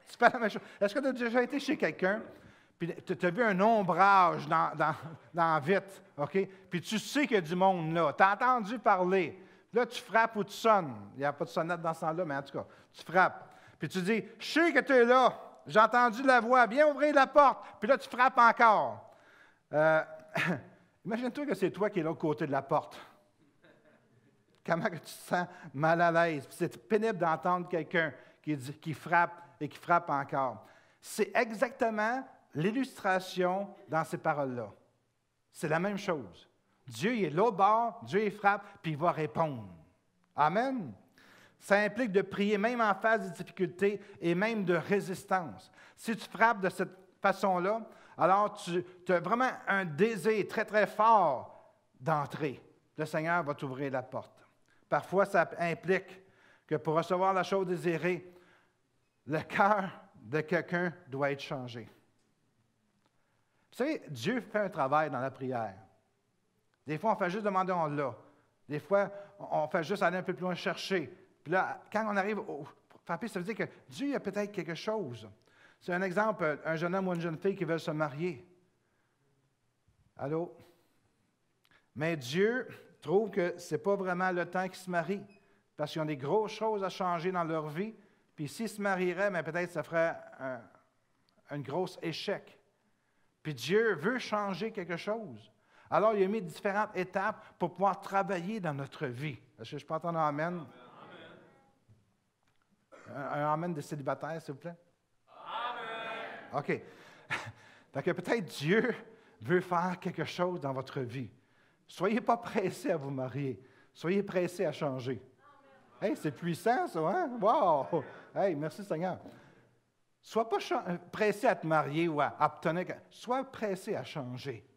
Tu fais la même chose. Est-ce que tu as déjà été chez quelqu'un, puis tu as vu un ombrage dans la vitre, OK? Puis tu sais qu'il y a du monde là. Tu as entendu parler. Là, tu frappes ou tu sonnes. Il n'y a pas de sonnette dans ce temps-là, mais en tout cas, tu frappes. Puis tu dis, je sais que tu es là. J'ai entendu la voix. Viens ouvrir la porte. Puis là, tu frappes encore. Imagine-toi que c'est toi qui es de l'autre côté de la porte. Comment que tu te sens mal à l'aise. Puis c'est pénible d'entendre quelqu'un qui frappe et qui frappe encore. C'est exactement l'illustration dans ces paroles-là. C'est la même chose. Dieu il est là au bord, Dieu il frappe, puis il va répondre. Amen. Ça implique de prier même en phase de difficulté et même de résistance. Si tu frappes de cette façon-là, alors tu as vraiment un désir très, très fort d'entrer. Le Seigneur va t'ouvrir la porte. Parfois, ça implique que pour recevoir la chose désirée, le cœur de quelqu'un doit être changé. Vous savez, Dieu fait un travail dans la prière. Des fois, on fait juste demander, on l'a. Des fois, on fait juste aller un peu plus loin chercher. Puis là, quand on arrive au frapper, ça veut dire que Dieu a peut-être quelque chose. C'est un exemple, un jeune homme ou une jeune fille qui veulent se marier. Allô? Mais Dieu trouve que ce n'est pas vraiment le temps qu'ils se marient, parce qu'ils ont des grosses choses à changer dans leur vie. Puis s'ils se marieraient, mais peut-être ça ferait un gros échec. Puis Dieu veut changer quelque chose. Alors, il a mis différentes étapes pour pouvoir travailler dans notre vie. Est-ce que je peux entendre un amen? Un amen des célibataires, s'il vous plaît? Amen! OK. Donc, peut-être Dieu veut faire quelque chose dans votre vie. Soyez pas pressés à vous marier. Soyez pressés à changer. Hey, c'est puissant, ça, hein? Wow! Hey, merci Seigneur. Sois pas pressé à te marier ou à obtenir. Sois pressé à changer.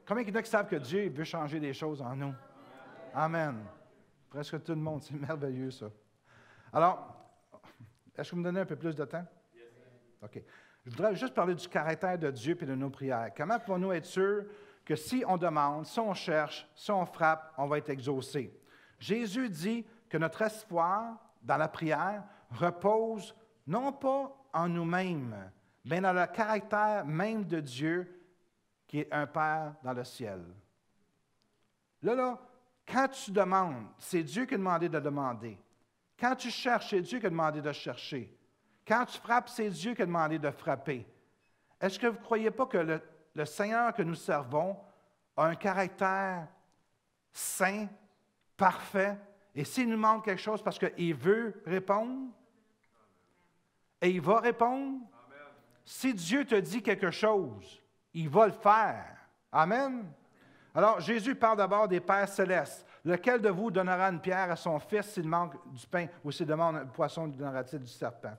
Combien il y en a qui savent que Dieu veut changer des choses en nous? Amen. Presque tout le monde, c'est merveilleux, ça. Alors, est-ce que vous me donnez un peu plus de temps? OK. Je voudrais juste parler du caractère de Dieu et de nos prières. Comment pouvons-nous être sûrs que si on demande, si on cherche, si on frappe, on va être exaucé? Jésus dit que notre espoir dans la prière repose non pas en nous-mêmes, mais dans le caractère même de Dieu qui est un Père dans le ciel. Là, quand tu demandes, c'est Dieu qui a demandé de demander. Quand tu cherches, c'est Dieu qui a demandé de chercher. Quand tu frappes, c'est Dieu qui a demandé de frapper. Est-ce que vous ne croyez pas que le Seigneur que nous servons a un caractère saint, parfait, et s'il nous demande quelque chose parce qu'il veut répondre, et il va répondre, si Dieu te dit quelque chose, il va le faire. Amen. Alors, Jésus parle d'abord des Pères célestes. Lequel de vous donnera une pierre à son fils s'il manque du pain ou s'il demande un poisson, lui donnera-t-il du serpent?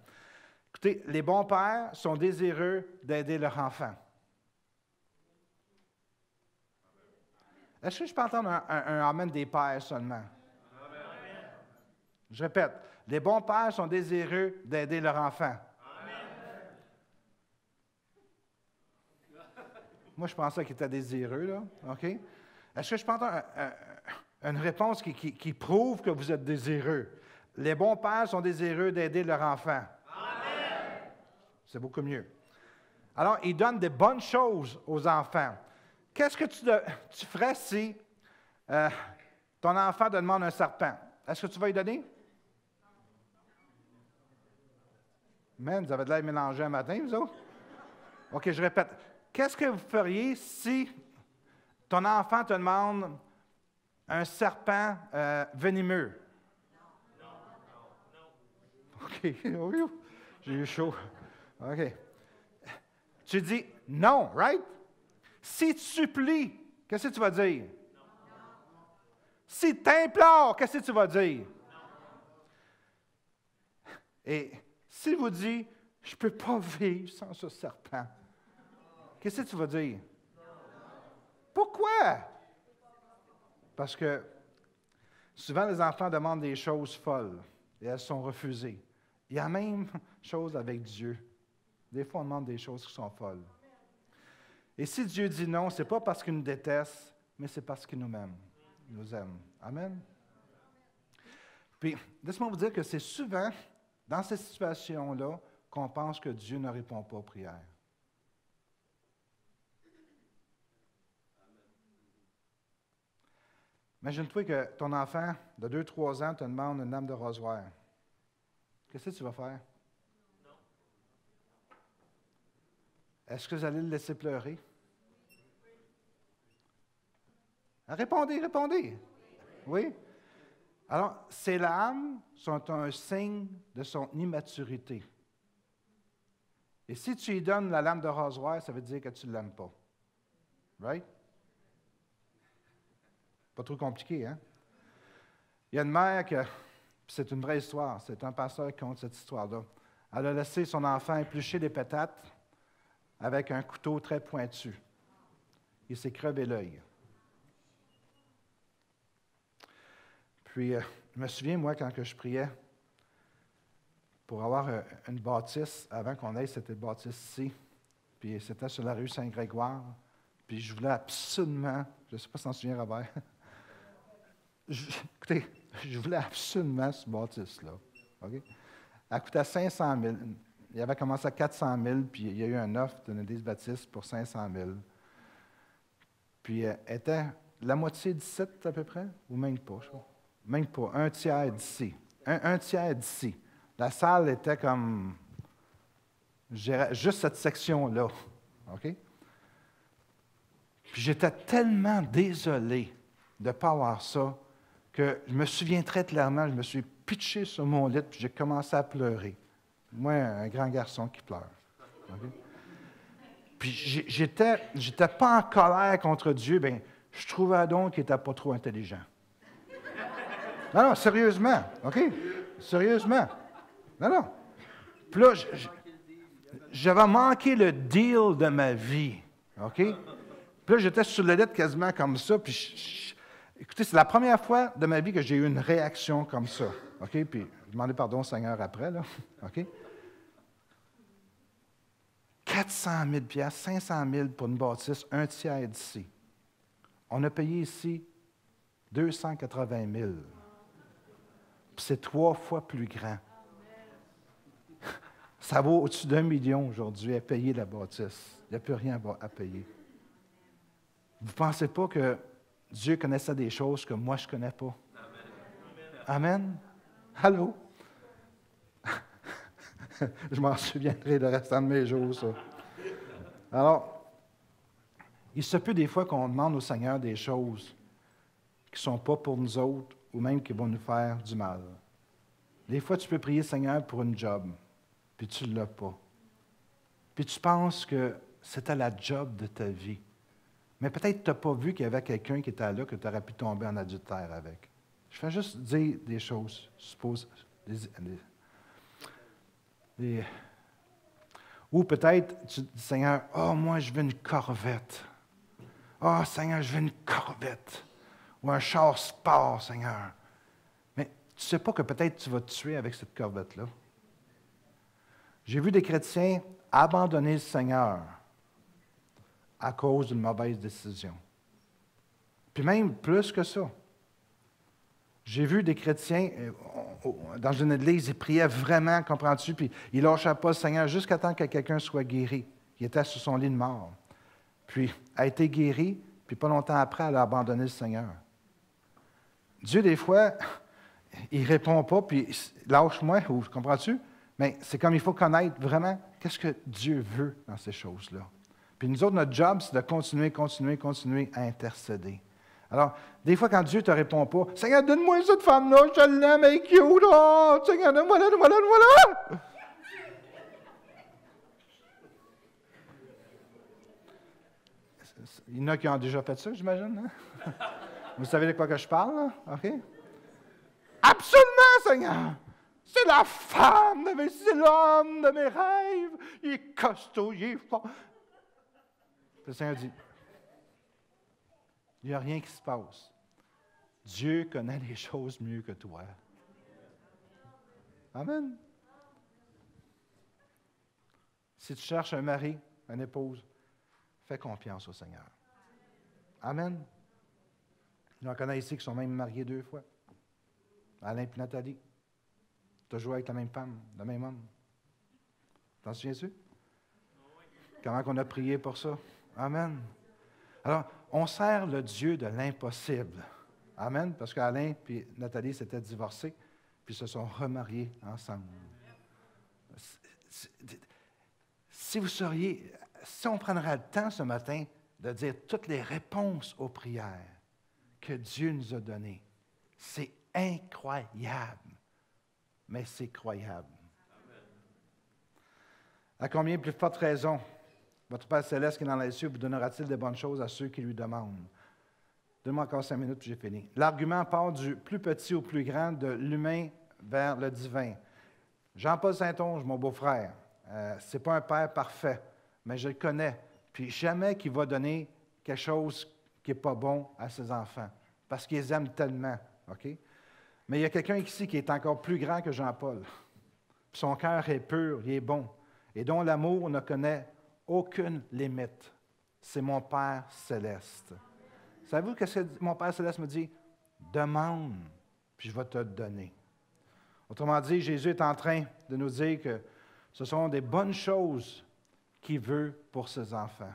Écoutez, les bons pères sont désireux d'aider leur enfant. Est-ce que je peux entendre un amen des pères seulement? Amen. Je répète, les bons pères sont désireux d'aider leur enfant. Moi, je pensais qu'il était désireux, là. OK? Est-ce que je peux entendre une réponse qui prouve que vous êtes désireux? Les bons pères sont désireux d'aider leur enfant. Amen. C'est beaucoup mieux. Alors, ils donnent des bonnes choses aux enfants. Qu'est-ce que tu ferais si ton enfant te demande un serpent? Est-ce que tu vas lui donner? Man, vous avez de l'air mélangé un matin, vous autres? OK, je répète. Qu'est-ce que vous feriez si ton enfant te demande un serpent venimeux? Non. OK, j'ai eu chaud. OK. Tu dis non, right? Si tu supplies, qu'est-ce que tu vas dire? Non. Si tu implores, qu'est-ce que tu vas dire? Non. Et s'il vous dit, je ne peux pas vivre sans ce serpent, qu'est-ce que tu vas dire? Pourquoi? Parce que souvent, les enfants demandent des choses folles et elles sont refusées. Il y a la même chose avec Dieu. Des fois, on demande des choses qui sont folles. Et si Dieu dit non, ce n'est pas parce qu'il nous déteste, mais c'est parce qu'il nous aime. Il nous aime. Amen? Puis, laisse-moi vous dire que c'est souvent, dans ces situations-là, qu'on pense que Dieu ne répond pas aux prières. Imagine-toi que ton enfant de 2-3 ans te demande une lame de rasoir. Qu'est-ce que tu vas faire? Non. Est-ce que vous allez le laisser pleurer? Répondez. Oui? Alors, ces lames sont un signe de son immaturité. Et si tu lui donnes la lame de rasoir, ça veut dire que tu ne l'aimes pas. Right? Pas trop compliqué, hein? Il y a une mère c'est une vraie histoire, c'est un pasteur qui compte cette histoire-là. Elle a laissé son enfant éplucher des patates avec un couteau très pointu. Il s'est crevé l'œil. Puis, je me souviens, moi, quand je priais, pour avoir une bâtisse, avant qu'on aille cette bâtisse-ci, puis c'était sur la rue Saint-Grégoire, puis je voulais absolument, je ne sais pas si tu t'en souviens, Robert, écoutez, je voulais absolument ce bâtisse-là. OK? Elle coûtait 500 000. Il avait commencé à 400 000, puis il y a eu un offre de l'Église baptiste pour 500 000. Puis elle était la moitié d'ici, à peu près, ou même pas, je crois. Même pas, un tiers d'ici. Un tiers d'ici. La salle était comme, je dirais, juste cette section-là. OK? Puis j'étais tellement désolé de ne pas avoir ça que je me souviens très clairement, je me suis pitché sur mon lit puis j'ai commencé à pleurer. Moi, un grand garçon qui pleure. Okay? Puis j'étais pas en colère contre Dieu, bien, je trouvais donc qu'il n'était pas trop intelligent. Non, sérieusement, OK? Sérieusement. Non. Puis là, j'avais manqué le deal de ma vie, OK? Puis là, j'étais sur le lit quasiment comme ça, puis écoutez, c'est la première fois de ma vie que j'ai eu une réaction comme ça, OK? Puis je demandais pardon au Seigneur après, là, OK? 400 000 500 000 pour une bâtisse, un tiers d'ici. On a payé ici 280 000. Puis c'est 3 fois plus grand. Ça vaut au-dessus d'1 million aujourd'hui à payer la bâtisse. Il n'y a plus rien à payer. Vous ne pensez pas que Dieu connaissait des choses que moi, je ne connais pas? Amen. Allô? Je m'en souviendrai le restant de mes jours, ça. Alors, il se peut des fois qu'on demande au Seigneur des choses qui ne sont pas pour nous autres ou même qui vont nous faire du mal. Des fois, tu peux prier, Seigneur, pour une job, puis tu ne l'as pas. Puis tu penses que c'était la job de ta vie. Mais peut-être que tu n'as pas vu qu'il y avait quelqu'un qui était là que tu aurais pu tomber en adultère avec. Je fais juste dire des choses, suppose. Ou peut-être tu dis, Seigneur, « Oh, moi, je veux une Corvette. Oh, Seigneur, je veux une Corvette. » Ou un char sport, Seigneur. Mais tu ne sais pas que peut-être tu vas te tuer avec cette Corvette-là. J'ai vu des chrétiens abandonner le Seigneur à cause d'une mauvaise décision. Puis même plus que ça. J'ai vu des chrétiens dans une église, ils priaient vraiment, comprends-tu, puis ils ne lâchaient pas le Seigneur jusqu'à temps que quelqu'un soit guéri. Il était sur son lit de mort. Puis, a été guéri, puis pas longtemps après, elle a abandonné le Seigneur. Dieu, des fois, il ne répond pas, puis lâche-moi, ou comprends-tu? Mais c'est comme il faut connaître vraiment qu'est-ce que Dieu veut dans ces choses-là. Puis nous autres, notre job, c'est de continuer à intercéder. Alors, des fois, quand Dieu ne te répond pas, « Seigneur, donne-moi cette femme-là, je l'aime, elle est cute, oh, Seigneur, donne-moi-la, donne-moi-la, donne-moi-la! » Il y en a qui ont déjà fait ça, j'imagine. Hein? Vous savez de quoi que je parle, là? OK? Absolument, Seigneur! C'est la femme de mes, c'est l'homme de mes rêves. Il est costaud, il est fort. Le Seigneur dit, il n'y a rien qui se passe. Dieu connaît les choses mieux que toi. Amen. Si tu cherches un mari, une épouse, fais confiance au Seigneur. Amen. J'en connais ici qui sont même mariés 2 fois. Alain et Nathalie. Tu as joué avec la même femme, le même homme. T'en souviens-tu? Comment on a prié pour ça? Amen. Alors, on sert le Dieu de l'impossible. Amen. Parce qu'Alain et Nathalie s'étaient divorcés, puis se sont remariés ensemble. Si vous sauriez, si on prendrait le temps ce matin de dire toutes les réponses aux prières que Dieu nous a données, c'est incroyable. Mais c'est croyable. Amen. À combien plus forte raison, votre Père céleste qui est dans les cieux vous donnera-t-il des bonnes choses à ceux qui lui demandent? Donne-moi encore 5 minutes, puis j'ai fini. L'argument part du plus petit au plus grand, de l'humain vers le divin. Jean-Paul Saint-Onge, mon beau-frère, ce n'est pas un père parfait, mais je le connais. Puis jamais qu'il va donner quelque chose qui n'est pas bon à ses enfants, parce qu'il les aime tellement. OK? Mais il y a quelqu'un ici qui est encore plus grand que Jean-Paul. puis son cœur est pur, il est bon, et dont l'amour ne connaît aucune limite. C'est mon Père céleste. Savez-vous ce que mon Père céleste me dit? Demande, puis je vais te le donner. Autrement dit, Jésus est en train de nous dire que ce sont des bonnes choses qu'il veut pour ses enfants.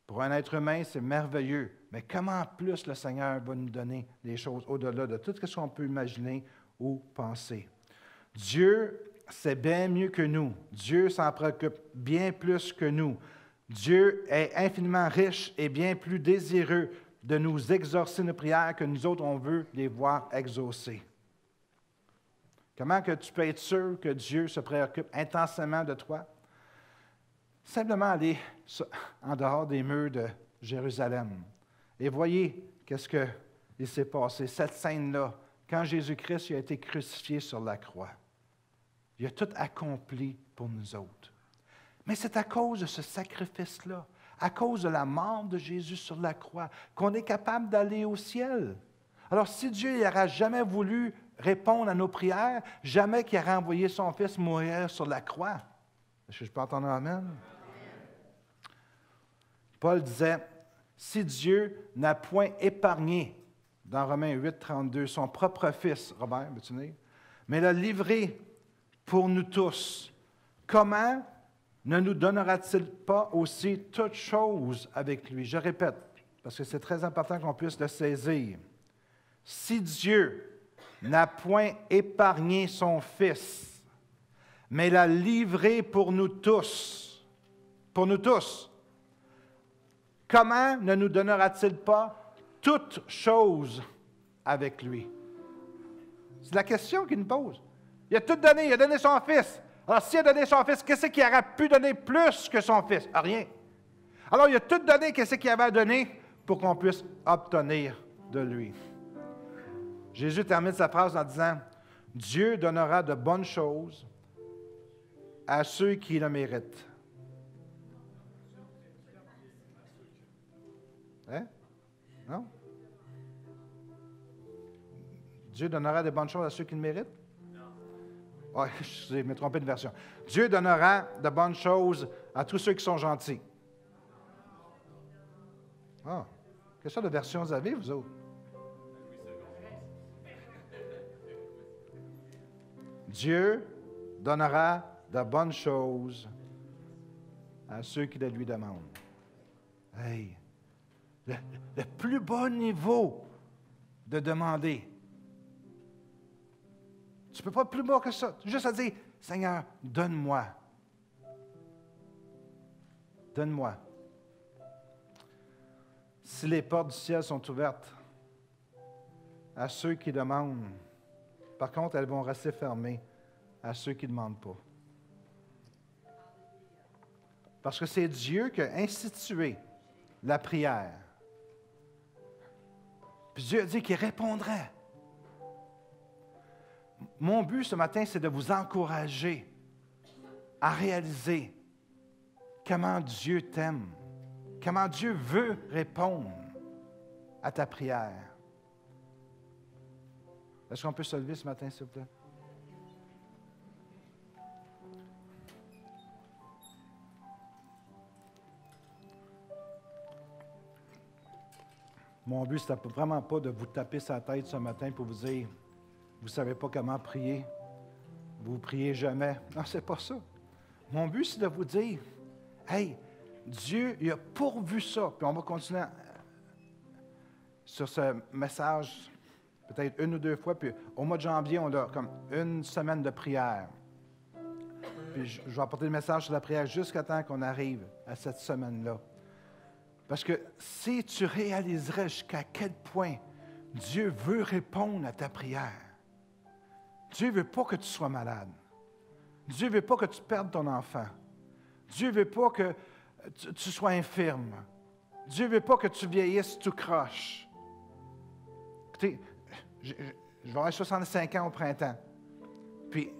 Pour un être humain, c'est merveilleux. Mais comment plus le Seigneur va nous donner des choses au-delà de tout ce qu'on peut imaginer ou penser? Dieu, c'est bien mieux que nous. Dieu s'en préoccupe bien plus que nous. Dieu est infiniment riche et bien plus désireux de nous exaucer nos prières que nous autres, on veut les voir exaucées. Comment que tu peux être sûr que Dieu se préoccupe intensément de toi? Simplement aller en dehors des murs de Jérusalem. Et voyez qu'est-ce qu'il s'est passé, cette scène-là, quand Jésus-Christ a été crucifié sur la croix. Il a tout accompli pour nous autres. Mais c'est à cause de ce sacrifice-là, à cause de la mort de Jésus sur la croix, qu'on est capable d'aller au ciel. Alors, si Dieu n'aurait jamais voulu répondre à nos prières, jamais qu'il aurait envoyé son Fils mourir sur la croix. Est-ce que je peux entendre un amen? Paul disait, si Dieu n'a point épargné, dans Romains 8, 32, son propre Fils, Robert, veux-tu venir? Mais l'a livré pour nous tous, comment ne nous donnera-t-il pas aussi toutes choses avec lui? Je répète, parce que c'est très important qu'on puisse le saisir. Si Dieu n'a point épargné son Fils, mais l'a livré pour nous tous, comment ne nous donnera-t-il pas toutes choses avec lui? C'est la question qu'il nous pose. Il a tout donné, il a donné son Fils. Alors, s'il a donné son Fils, qu'est-ce qu'il aurait pu donner plus que son Fils? Rien. Alors, il a tout donné, qu'est-ce qu'il avait à donner pour qu'on puisse obtenir de lui? Jésus termine sa phrase en disant, « Dieu donnera de bonnes choses à ceux qui le méritent. » Hein? Non? Dieu donnera de bonnes choses à ceux qui le méritent? Oh, je me trompé de version. Dieu donnera de bonnes choses à tous ceux qui sont gentils. Ah, quelle sorte de version vous avez, vous autres? Dieu donnera de bonnes choses à ceux qui le lui demandent. Hey, le plus bas niveau de demander. Tu ne peux pas plus bas que ça. Juste à dire, Seigneur, donne-moi. Donne-moi. Si les portes du ciel sont ouvertes à ceux qui demandent, par contre, elles vont rester fermées à ceux qui ne demandent pas. Parce que c'est Dieu qui a institué la prière. Puis Dieu a dit qu'il répondrait. Mon but ce matin, c'est de vous encourager à réaliser comment Dieu t'aime, comment Dieu veut répondre à ta prière. Est-ce qu'on peut se lever ce matin, s'il vous plaît? Mon but, ce n'est vraiment pas de vous taper sa tête ce matin pour vous dire « Vous ne savez pas comment prier, vous ne priez jamais. » Non, ce n'est pas ça. Mon but, c'est de vous dire « Hey, Dieu, il a pourvu ça. » Puis on va continuer sur ce message peut-être une ou deux fois. Puis au mois de janvier, on a comme une semaine de prière. Puis je vais apporter le message sur la prière jusqu'à temps qu'on arrive à cette semaine-là. Parce que si tu réaliserais jusqu'à quel point Dieu veut répondre à ta prière, Dieu ne veut pas que tu sois malade. Dieu ne veut pas que tu perdes ton enfant. Dieu ne veut pas que tu sois infirme. Dieu ne veut pas que tu vieillisses tout croche. Écoutez, je vais avoir 65 ans au printemps. Puis,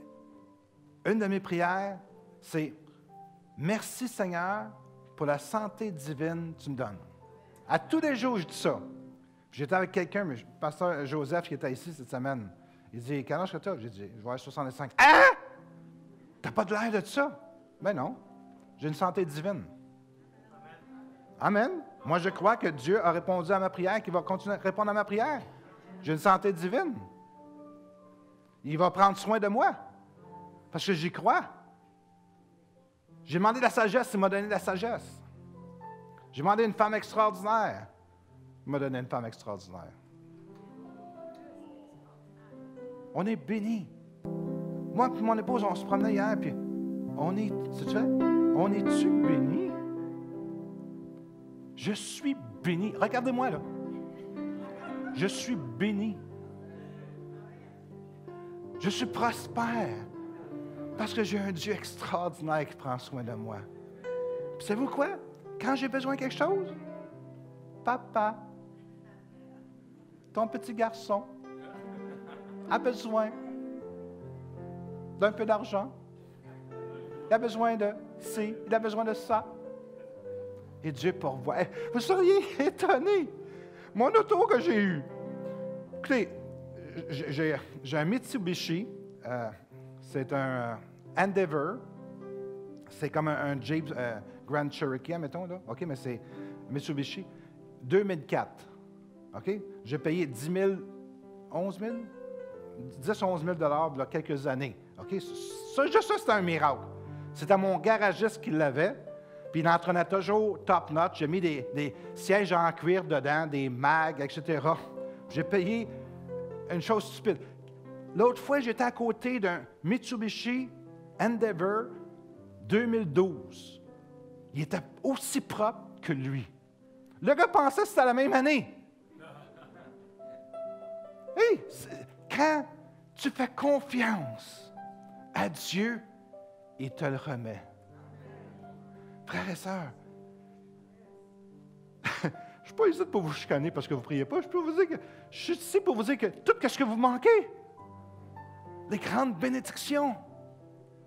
une de mes prières, c'est « Merci Seigneur pour la santé divine que tu me donnes. » À tous les jours, je dis ça. J'étais avec quelqu'un, le pasteur Joseph, qui était ici cette semaine. Il dit « Quel âge que tu as? » J'ai dit « Je vais avoir 65. » « Hein? n'as pas de l'air de ça. Ben non, j'ai une santé divine. Amen. Moi, je crois que Dieu a répondu à ma prière, qu'il va continuer à répondre à ma prière. J'ai une santé divine. Il va prendre soin de moi, parce que j'y crois. J'ai demandé de la sagesse, il m'a donné de la sagesse. J'ai demandé une femme extraordinaire, il m'a donné une femme extraordinaire. On est bénis. Moi et mon épouse, on se promenait hier, puis on est-tu bénis? Je suis béni. Regardez-moi, là. Je suis béni. Je suis prospère parce que j'ai un Dieu extraordinaire qui prend soin de moi. Puis savez-vous quoi? Quand j'ai besoin de quelque chose, papa, ton petit garçon a besoin d'un peu d'argent. Il a besoin de ci, il a besoin de ça. Et Dieu pourvoit. Vous seriez étonnés. Mon auto que j'ai eu. Écoutez, j'ai un Mitsubishi. C'est un Endeavour. C'est comme un Jeep Grand Cherokee, mettons, là. OK, mais c'est Mitsubishi. 2004. OK? J'ai payé 10 000, 11 000? 10 11 000 $ il y a quelques années. OK? Juste ça, c'était un miracle. C'était mon garagiste qui l'avait. Puis il entraînait toujours top-notch. J'ai mis des sièges en cuir dedans, des mags, etc. J'ai payé une chose stupide. L'autre fois, j'étais à côté d'un Mitsubishi Endeavour 2012. Il était aussi propre que lui. Le gars pensait que c'était la même année. Hey, quand tu fais confiance à Dieu, il te le remet. Frères et sœurs, je ne suis pas ici pour vous chicaner parce que vous ne priez pas. Je suis ici pour vous dire que tout ce que vous manquez, les grandes bénédictions,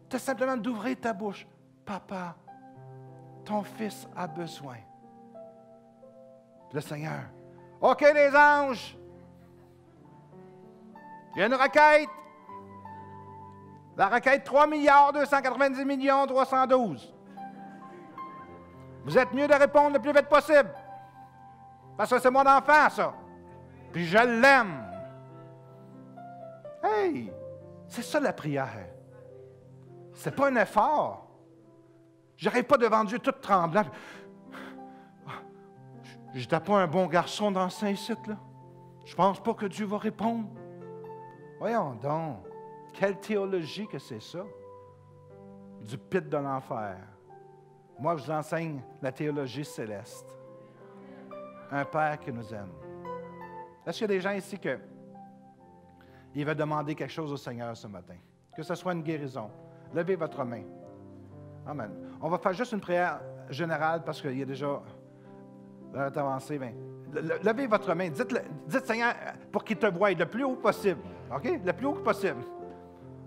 tu as simplement d'ouvrir ta bouche. Papa, ton fils a besoin. Le Seigneur. OK, les anges, il y a une requête. La requête 3 290 312. Vous êtes mieux de répondre le plus vite possible. Parce que c'est mon enfant, ça. Puis je l'aime. Hey, c'est ça la prière. C'est pas un effort. Je n'arrive pas devant Dieu tout tremblant. Je n'étais pas un bon garçon dans Saint-Site, là. Je pense pas que Dieu va répondre. Voyons donc. Quelle théologie que c'est ça? Du pit de l'enfer. Moi, je vous enseigne la théologie céleste. Un Père qui nous aime. Est-ce qu'il y a des gens ici qui veulent demander quelque chose au Seigneur ce matin? Que ce soit une guérison. Levez votre main. Amen. On va faire juste une prière générale parce qu'il y a déjà l'heure avancée. Levez votre main. Dites Seigneur, pour qu'il te voie le plus haut possible. OK? Le plus haut possible.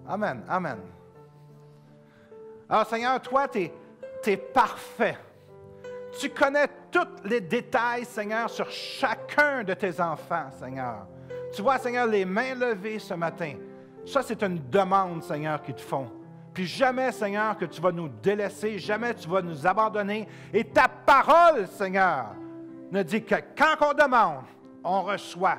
Amen. Amen. Alors, Seigneur, toi, tu es parfait. Tu connais tous les détails, Seigneur, sur chacun de tes enfants, Seigneur. Tu vois, Seigneur, les mains levées ce matin. Ça, c'est une demande, Seigneur, qu'ils te font. Puis jamais, Seigneur, que tu vas nous délaisser, jamais tu vas nous abandonner. Et ta parole, Seigneur, ne dit que quand on demande, on reçoit.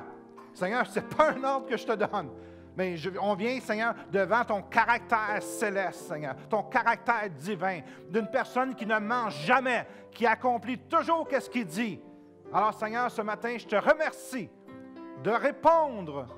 Seigneur, ce n'est pas un ordre que je te donne. Mais on vient, Seigneur, devant ton caractère céleste, Seigneur, ton caractère divin, d'une personne qui ne ment jamais, qui accomplit toujours ce qu'il dit. Alors, Seigneur, ce matin, je te remercie de répondre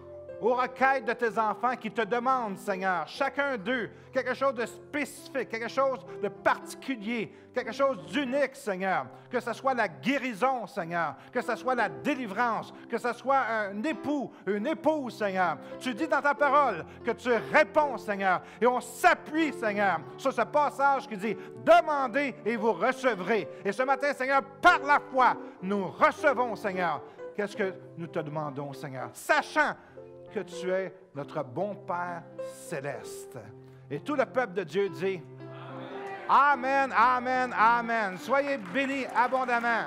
aux requêtes de tes enfants qui te demandent, Seigneur, chacun d'eux, quelque chose de spécifique, quelque chose de particulier, quelque chose d'unique, Seigneur. Que ce soit la guérison, Seigneur, que ce soit la délivrance, que ce soit un époux, une épouse, Seigneur. Tu dis dans ta parole que tu réponds, Seigneur, et on s'appuie, Seigneur, sur ce passage qui dit « Demandez et vous recevrez ». Et ce matin, Seigneur, par la foi, nous recevons, Seigneur, qu'est-ce que nous te demandons, Seigneur, sachant que tu es notre bon Père céleste. Et tout le peuple de Dieu dit Amen, Amen, Amen. Soyez bénis abondamment.